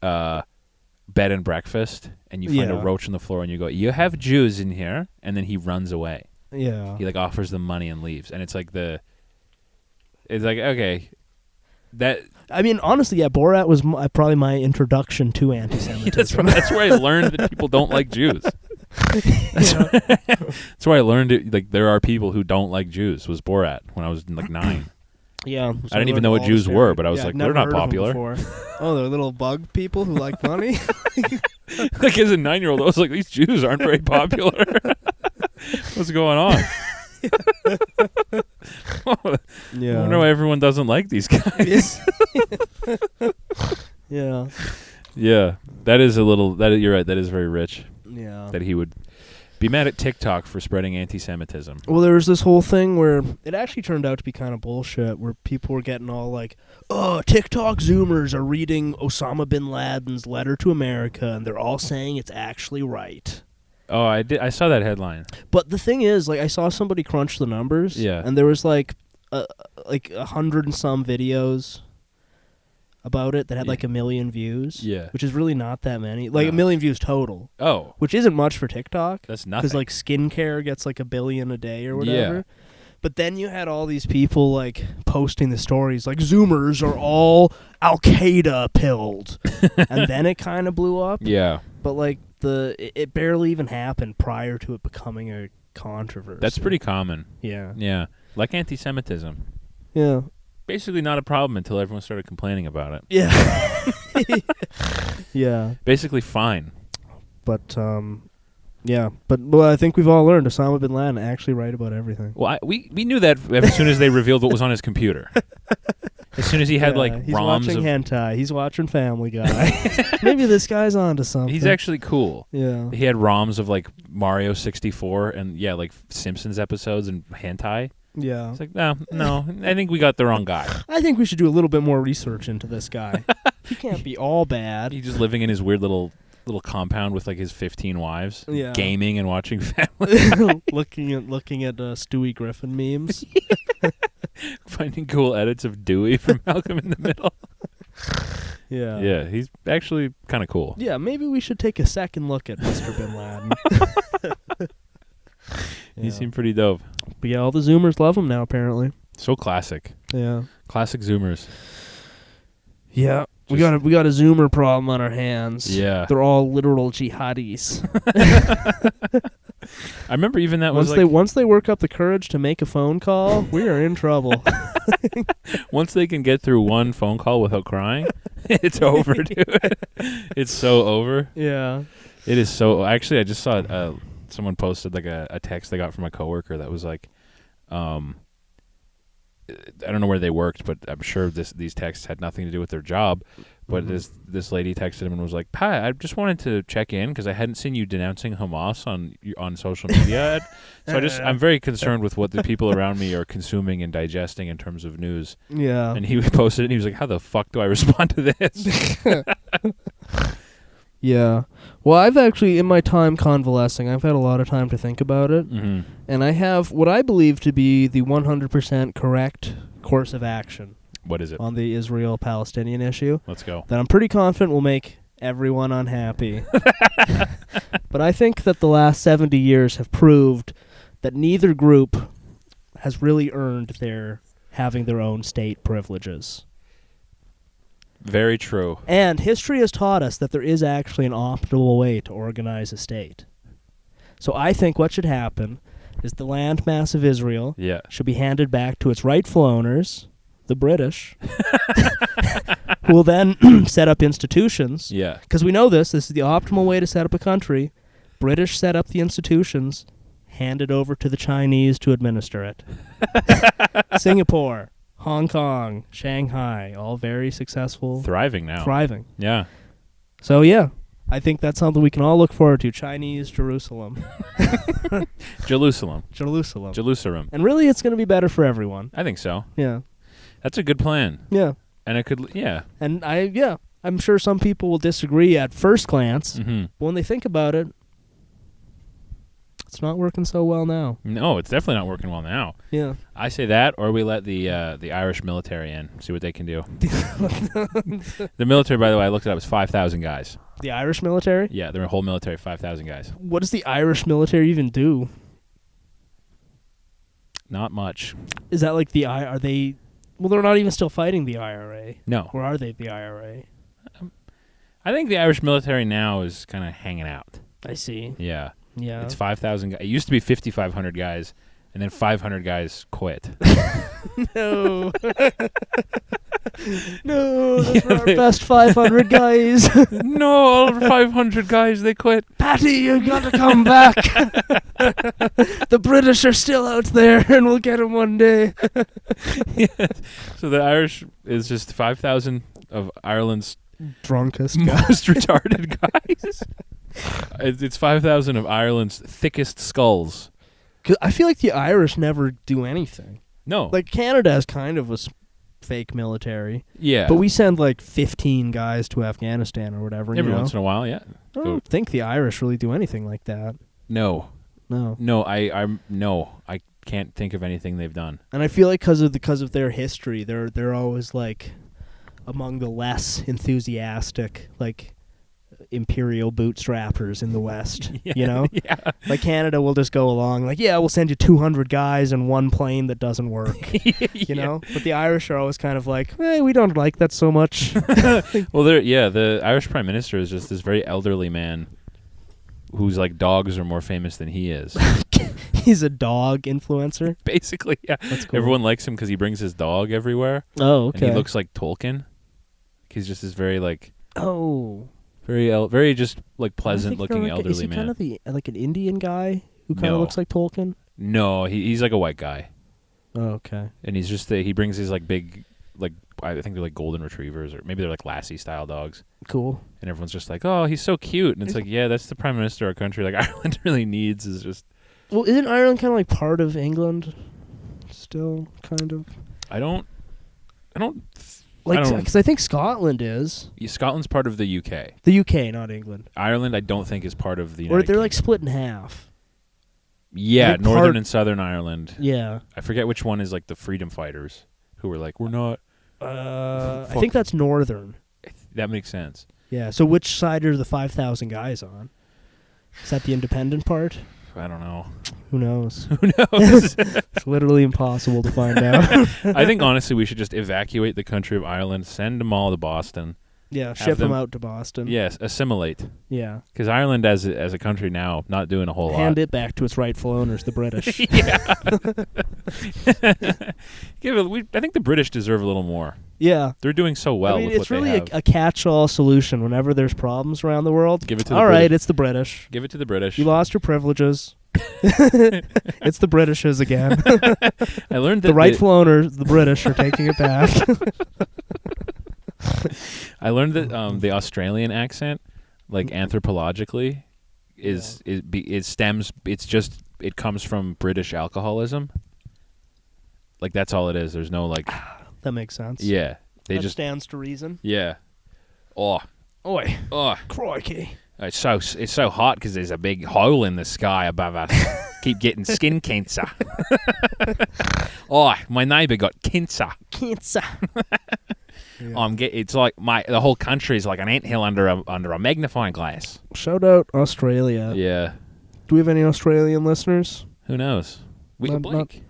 bed and breakfast and you find a roach on the floor and you go, "You have Jews in here," and then he runs away. Yeah. He like offers them money and leaves, and it's like okay, that. I mean, honestly, yeah, Borat was probably my introduction to anti-Semitism. That's where I learned that people don't like Jews. That's where I learned it. Like, there are people who don't like Jews. Was Borat when I was like 9. Yeah, I didn't even know what Jews were, but I was like, they're not popular. Oh, they're little bug people who like money. Like as a 9-year-old, I was like, these Jews aren't very popular. What's going on? Yeah. I wonder why everyone doesn't like these guys. Yeah. Yeah, that is a little. You're right. That is very rich. Yeah. That he would be mad at TikTok for spreading anti-Semitism. Well, there was this whole thing where it actually turned out to be kind of bullshit, where people were getting all like, "Oh, TikTok Zoomers are reading Osama bin Laden's letter to America, and they're all saying it's actually right." Oh, I did. I saw that headline. But the thing is, like, I saw somebody crunch the numbers. Yeah. And there was like 100 and some videos about it that had like 1 million views. Yeah. Which is really not that many. Like No. 1 million views total. Oh, Which isn't much for TikTok. that's nothing. Because like skincare gets like 1 billion a day or whatever. Yeah. But then you had all these people like posting the stories like Zoomers are all Al Qaeda pilled. And then it kind of blew up. Yeah. But like it barely even happened prior to it becoming a controversy. That's pretty common. Yeah. Yeah. Like anti-Semitism. Yeah. Basically not a problem until everyone started complaining about it. Yeah. Yeah. Basically fine. But yeah. But well, I think we've all learned Osama bin Laden actually right about everything. Well, we knew that as soon as they revealed what was on his computer. As soon as he had like he's ROMs watching of hentai. He's watching Family Guy. Maybe this guy's onto something. He's actually cool. Yeah. He had ROMs of like Mario 64 and like Simpsons episodes and hentai. Yeah. It's like, no, I think we got the wrong guy. I think we should do a little bit more research into this guy. He can't be all bad. He's just living in his weird little compound with like his 15 wives, Yeah. gaming and watching Family. looking at Stewie Griffin memes. Finding cool edits of Dewey from Malcolm in the Middle. Yeah. Yeah, he's actually kind of cool. Yeah, maybe we should take a second look at Mr. Bin Laden. He seemed pretty dope. But yeah, all the Zoomers love him now, apparently. So classic. Yeah. Classic Zoomers. Yeah. We got a Zoomer problem on our hands. Yeah. They're all literal jihadis. I remember even that once they work up the courage to make a phone call, we are in trouble. Once they can get through one phone call without crying, it's over, dude. It's so over. Yeah. It is so. Actually, I just saw someone posted like a text they got from a coworker that was like, I don't know where they worked, but I'm sure these texts had nothing to do with their job. But this lady texted him and was like, "Pat, I just wanted to check in because I hadn't seen you denouncing Hamas on social media. So I'm very concerned with what the people around me are consuming and digesting in terms of news." Yeah. And he posted it and he was like, "How the fuck do I respond to this?" Yeah. Well, I've actually, in my time convalescing, I've had a lot of time to think about it. Mm-hmm. And I have what I believe to be the 100% correct course of action. What is it? On the Israel-Palestinian issue. Let's go. That I'm pretty confident will make everyone unhappy. But I think that the last 70 years have proved that neither group has really earned their having their own state privileges. Very true. And history has taught us that there is actually an optimal way to organize a state. So I think what should happen is the landmass of Israel should be handed back to its rightful owners, the British, who will then set up institutions. Yeah. Because we know this is the optimal way to set up a country. British set up the institutions, hand it over to the Chinese to administer it. Singapore, Hong Kong, Shanghai, all very successful. Thriving now. Thriving. Yeah. So, yeah, I think that's something we can all look forward to. Chinese Jerusalem. Jerusalem. And really, it's going to be better for everyone. I think so. Yeah. That's a good plan. Yeah. And it could, yeah. And I'm sure some people will disagree at first glance, Mm-hmm. but when they think about it, it's not working so well now. No, it's definitely not working well now. Yeah. I say that, or we let the Irish military in, see what they can do. The military, by the way, I looked it up, is 5,000 guys. The Irish military? Yeah, their whole military, 5,000 guys. What does the Irish military even do? Not much. Is that like are they... Well, they're not even still fighting the IRA. No. Or are they the IRA? I think the Irish military now is kind of hanging out. I see. Yeah. Yeah. It's 5,000 guys. It used to be 5,500 guys, and then 500 guys quit. No. No, those were our best 500 guys. No, all 500 guys, they quit. Patty, you gotta come back. The British are still out there, and we'll get them one day. Yeah. So the Irish is just 5,000 of Ireland's drunkest most retarded guys. It's 5,000 of Ireland's thickest skulls. 'Cause I feel like the Irish never do anything. No. Like, Canada has kind of a fake military. Yeah. But we send, like, 15 guys to Afghanistan or whatever. Every once in a while, yeah. I don't think the Irish really do anything like that. No. No. I can't think of anything they've done. And I feel like because of their history, they're always, like, among the less enthusiastic, like, imperial bootstrappers in the West, you know? Yeah. Like, Canada will just go along, like, yeah, we'll send you 200 guys and one plane that doesn't work, you know? But the Irish are always kind of like, hey, we don't like that so much. Well, the Irish Prime Minister is just this very elderly man whose, like, dogs are more famous than he is. He's a dog influencer? Basically, yeah. That's cool. Everyone likes him because he brings his dog everywhere. Oh, okay. And he looks like Tolkien. He's just this very, like... Oh... Very just like pleasant looking like, elderly is he man. Kind of like an Indian guy who kind of looks like Tolkien? No, he's like a white guy. Oh, okay. And he's just he brings these like big, like I think they're like golden retrievers or maybe they're like Lassie style dogs. Cool. And everyone's just like, oh, he's so cute. And it's like, yeah, that's the Prime Minister of our country. Like Ireland really needs is just. Well, isn't Ireland kind of like part of England? still kind of I don't. like, I don't- because I think Scotland is Scotland's part of the UK. the UK, not England, Ireland, I don't think, is part of the or United they're like Kingdom. split in half. Yeah, like Northern part- and Southern Ireland. Yeah. I forget which one is like the freedom fighters who were like, we're not. I Fuck. think that's Northern. That makes sense. Yeah. So which side are the 5,000 guys on? Is that the independent part? I don't know. Who knows? Who knows? It's literally impossible to find out. I think honestly we should just evacuate the country of Ireland, send them all to Boston. Yeah, ship them- them out to Boston. Yes, assimilate. Yeah. Because Ireland as a country now, not doing a whole Hand lot. it back to its rightful owners, the British. Yeah. I think the British deserve a little more. Yeah. They're doing so well I mean, with it's what really they have. a catch-all solution whenever there's problems around the world. Give it to the All right, British. it's the British. Give it to the British. You lost your privileges. It's the Britishes again. I learned that The rightful owners, the British, are taking it back. I learned that the Australian accent, like anthropologically, it comes from British alcoholism. Like that's all it is. There's no like. That makes sense. Yeah, they that just stands to reason. yeah. Oh, Oi, oh. crikey. It's so hot because there's a big hole in the sky above us. Keep getting skin cancer. Oh, my neighbour got cancer. Cancer. It's like the whole country is like an anthill under a magnifying glass. Shout out Australia. Yeah. Do we have any Australian listeners? Who knows? Blake.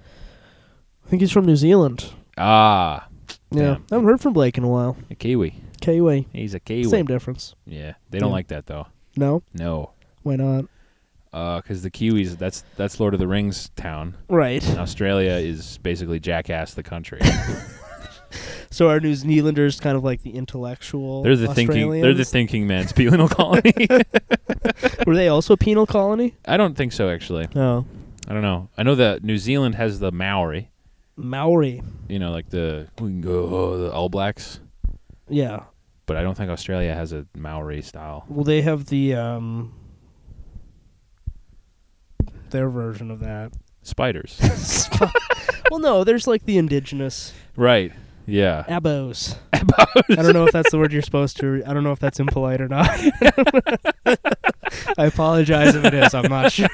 I think he's from New Zealand. Ah. Yeah. Damn. I haven't heard from Blake in a while. A Kiwi. Kiwi. He's a Kiwi. Same difference. Yeah. They don't Yeah. like that though. No? No. Why not? Because the Kiwis, that's Lord of the Rings town. Right. And Australia is basically Jackass the country. So are New Zealanders kind of like the intellectual They're the Australians? thinking man's penal colony. Were they also a penal colony? I don't think so actually. No. I don't know. I know that New Zealand has the Maori. Maori. You know, like the All Blacks. Yeah. But I don't think Australia has a Maori style. Well, they have the their version of that. Spiders. Well, no, there's like the indigenous Right. Yeah. abos. I don't know if that's the word you're supposed to. I don't know if that's impolite or not. I apologize if it is. I'm not sure.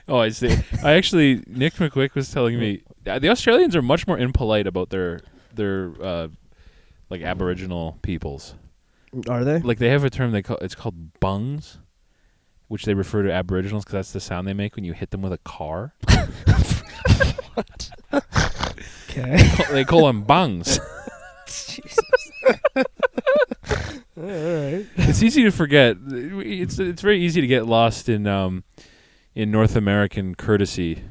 Oh, I see. Nick McQuick was telling me the Australians are much more impolite about their like Aboriginal peoples. Are they? Like they have a term it's called bungs, which they refer to Aboriginals because that's the sound they make when you hit them with a car. What? Okay. They call them bungs. Jesus. All right. It's easy to forget. It's very easy to get lost in North American courtesy.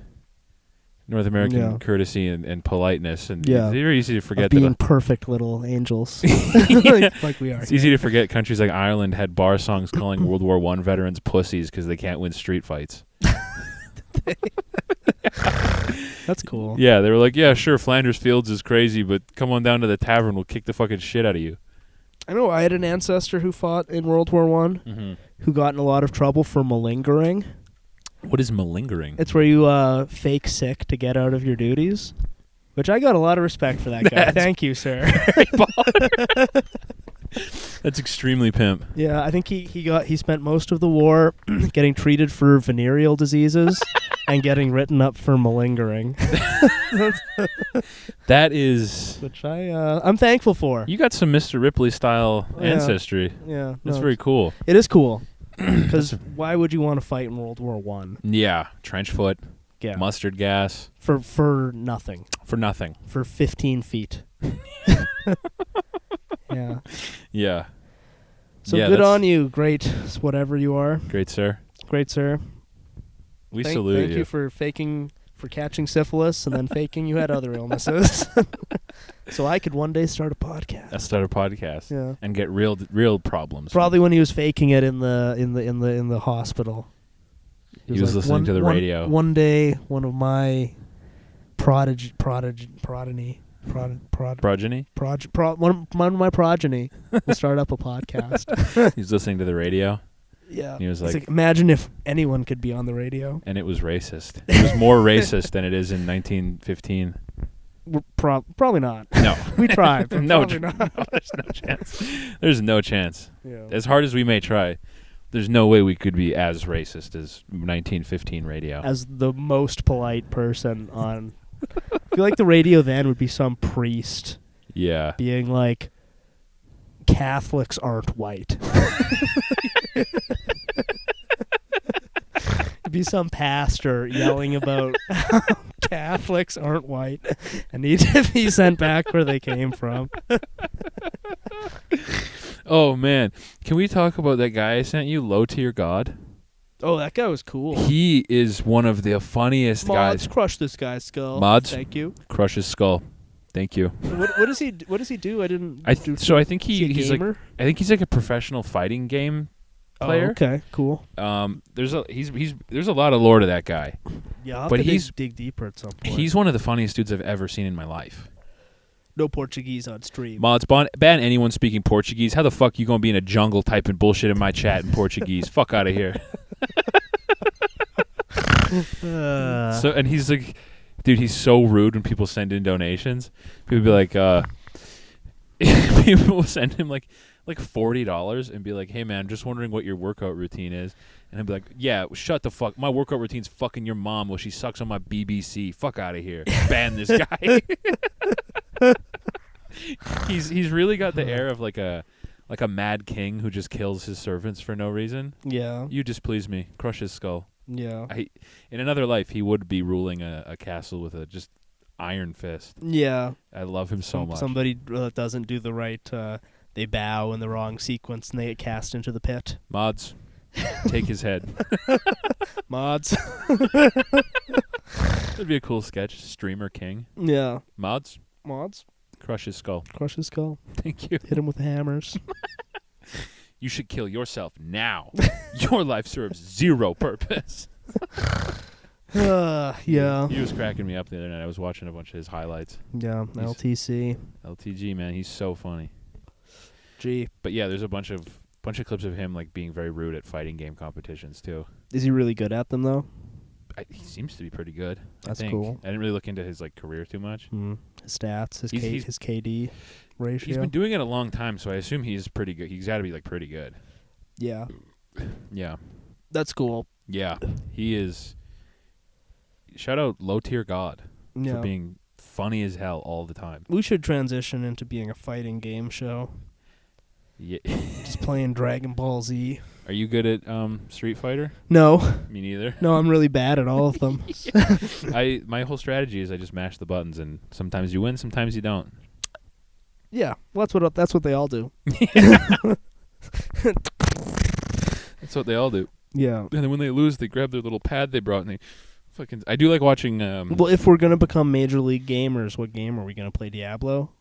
Courtesy and politeness, and Yeah. it's very easy to forget Of being that. perfect little angels, like we are. It's easy to forget countries like Ireland had bar songs calling World War I veterans pussies because they can't win street fights. That's cool. Yeah, they were like, yeah, sure, Flanders Fields is crazy, but come on down to the tavern, we'll kick the fucking shit out of you. I know I had an ancestor who fought in World War I, who got in a lot of trouble for malingering. What is malingering? It's where you fake sick to get out of your duties, which I got a lot of respect for that guy. Thank you, sir. That's extremely pimp. Yeah, I think he spent most of the war getting treated for venereal diseases and getting written up for malingering, That is... which I'm thankful for. You got some Mr. Ripley style Yeah. ancestry. Yeah, That's no, very cool. It is cool because why would you want to fight in World War I? Yeah, trench foot, Yeah, mustard gas, for nothing, for nothing. for 15 feet. Yeah. Yeah. So Yeah, good that's- on you, great whatever you are, Great, sir. great sir. We Thank salute you for catching syphilis and then faking you had other illnesses, so I could one day start a podcast. Let's start a podcast. Yeah. And get real problems. Probably when he was faking it in the hospital. He was like, listening to the radio. One day, one of my progeny will start up a podcast. He's listening to the radio. Yeah. He was It's like, imagine if anyone could be on the radio. and it was racist. It was more racist than it is in 1915. We're probably not. No. We tried, but No, probably not. no, there's no chance. There's no chance. Yeah. As hard as we may try, there's no way we could be as racist as 1915 radio. As the most polite person on... I feel like the radio then would be some priest Yeah. being like, Catholics aren't white. It'd be some pastor yelling about how Catholics aren't white and need to be sent back where they came from. Oh, man. Can we talk about that guy I sent you, Low Tier God? Oh, that guy was cool. He is one of the funniest Mods, guys. crush this guy's skull. Mods? Thank you. Crush his skull. Thank you. What does he do? I didn't. I think is he a he's like gamer? I think he's like a professional fighting game player. Oh, okay, cool. There's a lot of lore to that guy. Yeah, I'll have But to he's- dig deeper at some point. He's one of the funniest dudes I've ever seen in my life. no Portuguese on stream. Mods, ban anyone speaking Portuguese. How the fuck you gonna be in a jungle typing bullshit in my chat in Portuguese? Fuck out of here. And he's like, dude, he's so rude when people send in donations. People be like, people will send him like $40 and be like, hey man, I'm just wondering what your workout routine is. And I'd be like, yeah, shut the fuck. My workout routine's fucking your mom while she sucks on my BBC. Fuck out of here. Ban this guy. He's really got the air of like a mad king who just kills his servants for no reason. Yeah. You displease me. Crush his skull. Yeah. In another life, he would be ruling a castle with a just iron fist. Yeah. I love him so much. Somebody doesn't do the right. They bow in the wrong sequence and they get cast into the pit. Mods, take his head. Mods. That'd be a cool sketch. Streamer king. Yeah. Mods, Mods. crush his skull. Crush his skull. Thank you. Hit him with hammers. You should kill yourself now. Your life serves zero purpose. Yeah. He was cracking me up the other night. I was watching a bunch of his highlights. Yeah. LTC. LTG, man, he's so funny. Gee. But yeah, there's a bunch of clips of him like being very rude at fighting game competitions too. Is he really good at them though? He seems to be pretty good. That's I think. cool. I didn't really look into his like career too much. His stats, his He's- his KD ratio. He's been doing it a long time, so I assume he's pretty good. He's got to be like pretty good. Yeah. Yeah. That's cool. Yeah. He is. Shout out Low Tier God Yeah. for being funny as hell all the time. We should transition into being a fighting game show. Yeah. Just playing Dragon Ball Z. Are you good at Street Fighter? No. Me neither. No, I'm really bad at all of them. My whole strategy is I just mash the buttons, and sometimes you win, sometimes you don't. Yeah, well, that's what they all do. That's what they all do. Yeah. And then when they lose, they grab their little pad they brought and they fucking. I do like watching. Well, if we're gonna become major league gamers, what game are we gonna play? Diablo?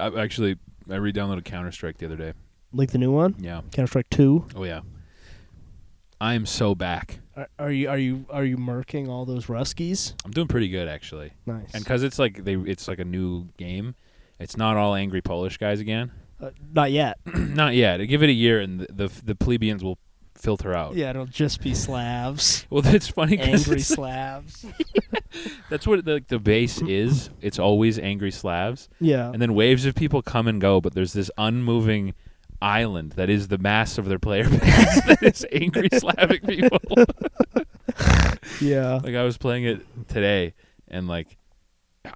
I re-downloaded Counter-Strike the other day. Like the new one? Yeah. Counter-Strike 2. Oh yeah. I am so back. Are you murking all those Ruskies? I'm doing pretty good actually. Nice. And because it's like a new game, it's not all angry Polish guys again. Not yet. Not yet. Give it a year, and the plebeians will filter out. Yeah, it'll just be Slavs. Well, it's funny. Angry Slavs. That's what the base is. It's always angry Slavs. Yeah. And then waves of people come and go, but there's this unmoving island that is the mass of their player base that is angry Slavic people. Yeah. Like I was playing it today, and like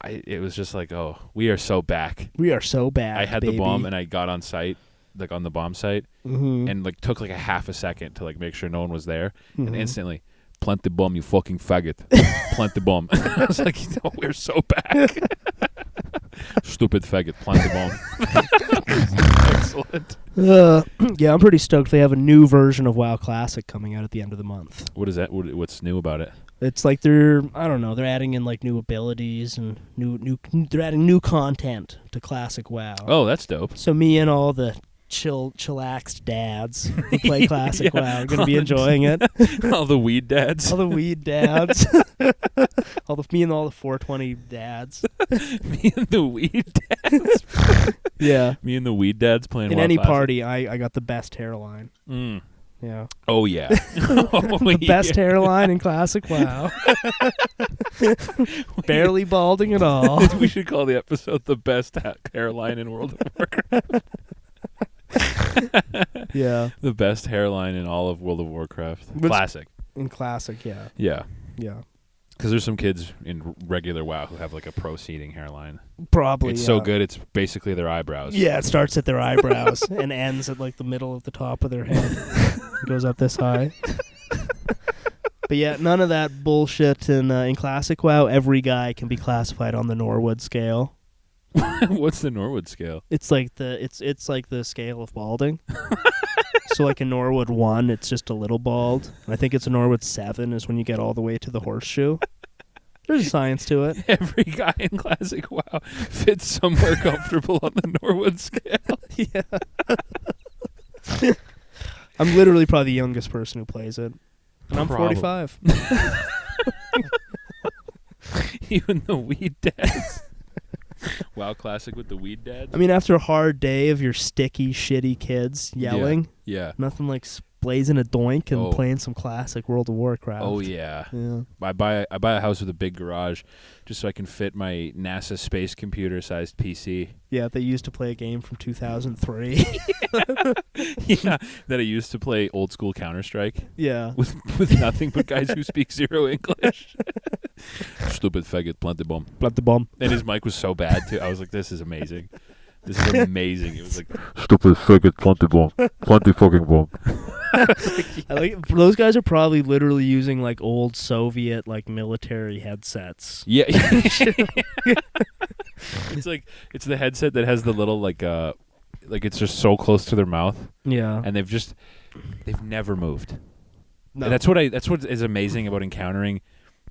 it was just like, oh, we are so back. We are so bad. I had baby. the bomb, and I got on site, like on the bomb site, and like took like a half a second to like make sure no one was there, and instantly, plant the bomb, you fucking faggot, plant the bomb. I was like, no, we're so back. Stupid faggot, plant the bomb. Excellent. Yeah, I'm pretty stoked. They have a new version of WoW Classic coming out at the end of the month. What is that? What's new about it? It's like they're adding in like new abilities and they're adding new content to Classic WoW. Oh, that's dope. So me and all the chillaxed dads who play Classic WoW are gonna be enjoying it. All the weed dads. All the weed dads. Me and all the 420 dads. Me and the weed dads. Yeah. Me and the weed dads playing In WoW any Classic. party, I got the best hairline. Yeah. Oh yeah. The best hairline in classic WoW. Barely balding at all. We should call the episode "The Best Hairline in World of Warcraft." Yeah. The best hairline in all of World of Warcraft. What's- Classic. In classic, yeah. Yeah. Yeah. Because there's some kids in regular WoW who have like a proceeding hairline. Probably. It's so good, it's basically their eyebrows. Yeah, it starts at their eyebrows and ends at like the middle of the top of their head. It goes up this high. But yeah, none of that bullshit in classic WoW. Every guy can be classified on the Norwood scale. What's the Norwood scale? It's like it's like the scale of balding. So like in Norwood 1, it's just a little bald. And I think it's a Norwood 7 is when you get all the way to the horseshoe. There's a science to it. Every guy in classic WoW fits somewhere comfortable on the Norwood scale. Yeah. I'm literally probably the youngest person who plays it. And I'm 45. Even the weed dads. WoW Classic with the weed dads. I mean, after a hard day of your sticky, shitty kids yelling, Yeah. nothing like blazing a doink and Oh. playing some classic World of Warcraft. Oh yeah. Yeah. I buy a house with a big garage just so I can fit my NASA space computer sized PC. Yeah, they used to play a game from 2003. Yeah, that I used to play old school Counter-Strike Yeah. with nothing but guys who speak zero English. Stupid faggot, plant the bomb. Plant the bomb. And his mic was so bad too. I was like, this is amazing. This is amazing. It was like, Stupid faggot, plant the bomb. Plant the fucking bomb. I like those guys are probably literally using like old Soviet like military headsets. yeah. It's like it's the headset that has the little like it's just so close to their mouth, Yeah. and they've never moved. No. And that's what is amazing about encountering.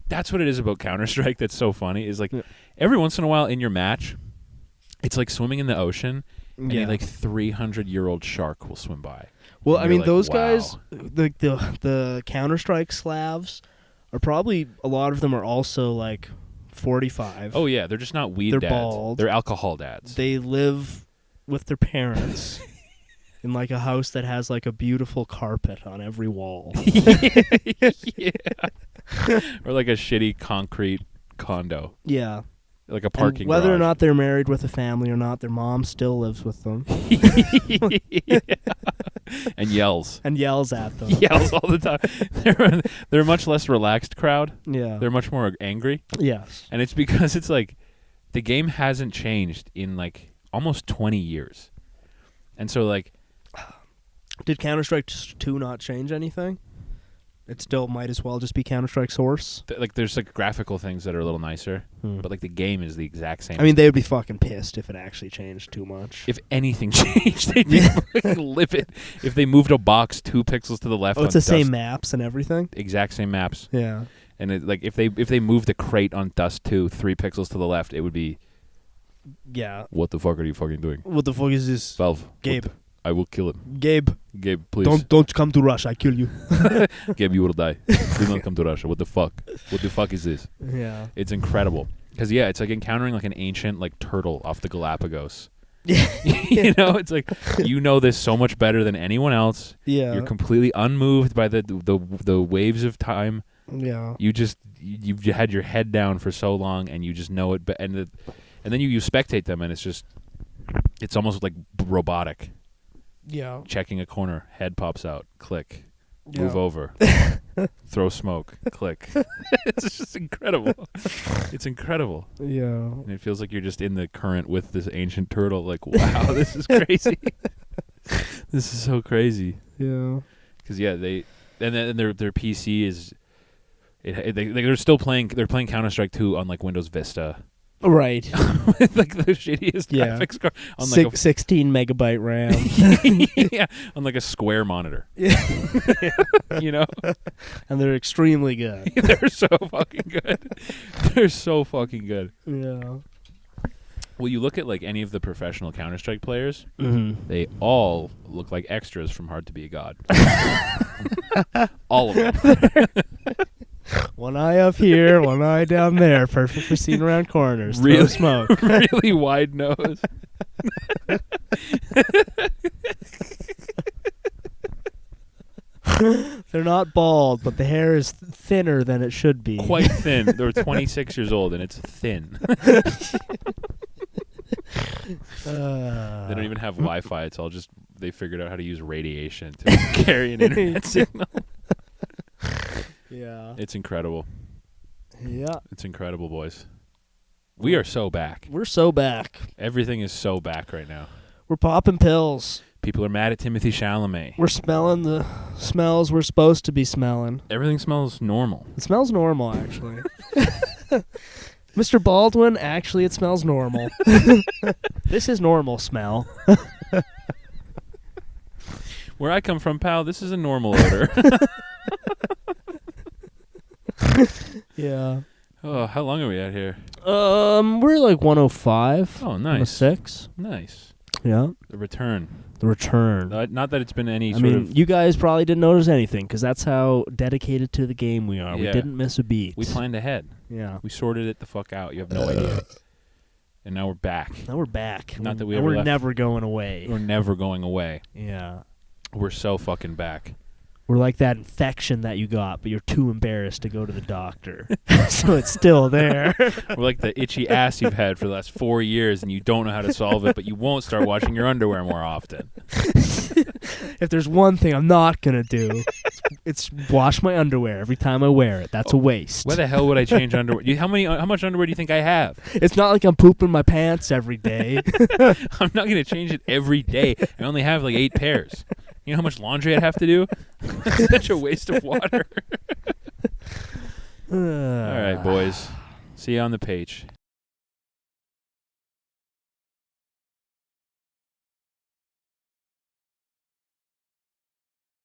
That's what it is about Counter-Strike that's so funny is like every once in a while in your match, it's like swimming in the ocean and a like 300-year-old shark will swim by. Well, And I you're mean, like, those wow. guys, the Counter-Strike Slavs, are probably a lot of them are also like 45. Oh yeah, they're just not weed They're dads. bald. They're alcohol dads. They live with their parents in like a house that has like a beautiful carpet on every wall. Yeah. Or like a shitty concrete condo. Yeah. Like a And parking whether or garage. not they're married with a family or not, their mom still lives with them Yeah. And yells. and yells at them. Yells all the time. They're a much less relaxed crowd. Yeah. They're much more angry. Yes. And it's because it's like the game hasn't changed in like almost 20 years. And so like Did Counter-Strike 2 not change anything? It still might as well just be Counter-Strike Source. there's like graphical things that are a little nicer, but like the game is the exact same. I mean, they would be fucking pissed if it actually changed too much. if anything changed, they'd be fucking livid. If they moved a box 2 pixels to the left, Oh, it's on the same Dust, maps and everything? exact same maps. Yeah. And it, like if they moved the crate on Dust 2 3 pixels to the left, it would be, Yeah. what the fuck are you fucking doing, What the fuck is this? Valve? what Gabe. the- I will kill him. Gabe, Gabe, please. don't come to Russia. I kill you. Gabe, you will die. Do not come to Russia. What the fuck? What the fuck is this? Yeah. It's incredible. Because, yeah, it's like encountering like an ancient like turtle off the Galapagos. Yeah. You know, it's like you know this so much better than anyone else. Yeah. You're completely unmoved by the waves of time. Yeah. You've had your head down for so long, and you just know it. And then you spectate them, and it's almost like robotic. Yeah. Checking a corner, head pops out, click, Yeah. move over, throw smoke, click. It's just incredible. It's incredible. Yeah. And it feels like you're just in the current with this ancient turtle. Like, wow, this is crazy. This is so crazy. Yeah. Because yeah, their PC is, they're still playing. They're playing Counter-Strike 2 on like Windows Vista, Right. with like the shittiest Yeah. graphics card on like 16 megabyte RAM. yeah, on like a square monitor. Yeah. You know, And they're extremely good. they're so fucking good. They're so fucking good. Yeah. Well, you look at like any of the professional Counter-Strike players, Mm-hmm. they all look like extras from Hard to Be a God. All of them. One eye up here, one eye down there. Perfect for seeing around corners. Throw Really? smoke. Really wide nose. They're not bald, but the hair is thinner than it should be. Quite thin. They're 26 years old, and it's thin. They don't even have Wi-Fi. It's all just they figured out how to use radiation to carry an internet signal. Yeah. It's incredible. Yeah. It's incredible, boys. We are so back. We're so back. Everything is so back right now. We're popping pills. People are mad at Timothee Chalamet. We're smelling the smells we're supposed to be smelling. Everything smells normal. It smells normal, actually. Mr. Baldwin, actually, it smells normal. This is normal smell. Where I come from, pal, this is a normal odor. Yeah. Oh, how long are we at here? We're like 105. Oh, nice. 106. Nice. Yeah. The return. The return. Not that it's been any I sort mean, of... you guys probably didn't notice anything because that's how dedicated to the game we are. Yeah. We didn't miss a beat. We planned ahead. Yeah. We sorted it the fuck out. You have no idea. And now we're back. Now we're back. Not that we and ever we're left. never going away. We're never going away. Yeah. We're so fucking back. We're like that infection that you got, but you're too embarrassed to go to the doctor. So it's still there. We're like the itchy ass you've had for the last 4 years and you don't know how to solve it, but you won't start washing your underwear more often. If there's one thing I'm not going to do, it's wash my underwear every time I wear it. That's a waste. Why the hell would I change underwear? How much underwear do you think I have? It's not like I'm pooping my pants every day. I'm not going to change it every day. I only have like 8 pairs. You know how much laundry I'd have to do? It's such a waste of water. All right, boys. See you on the page.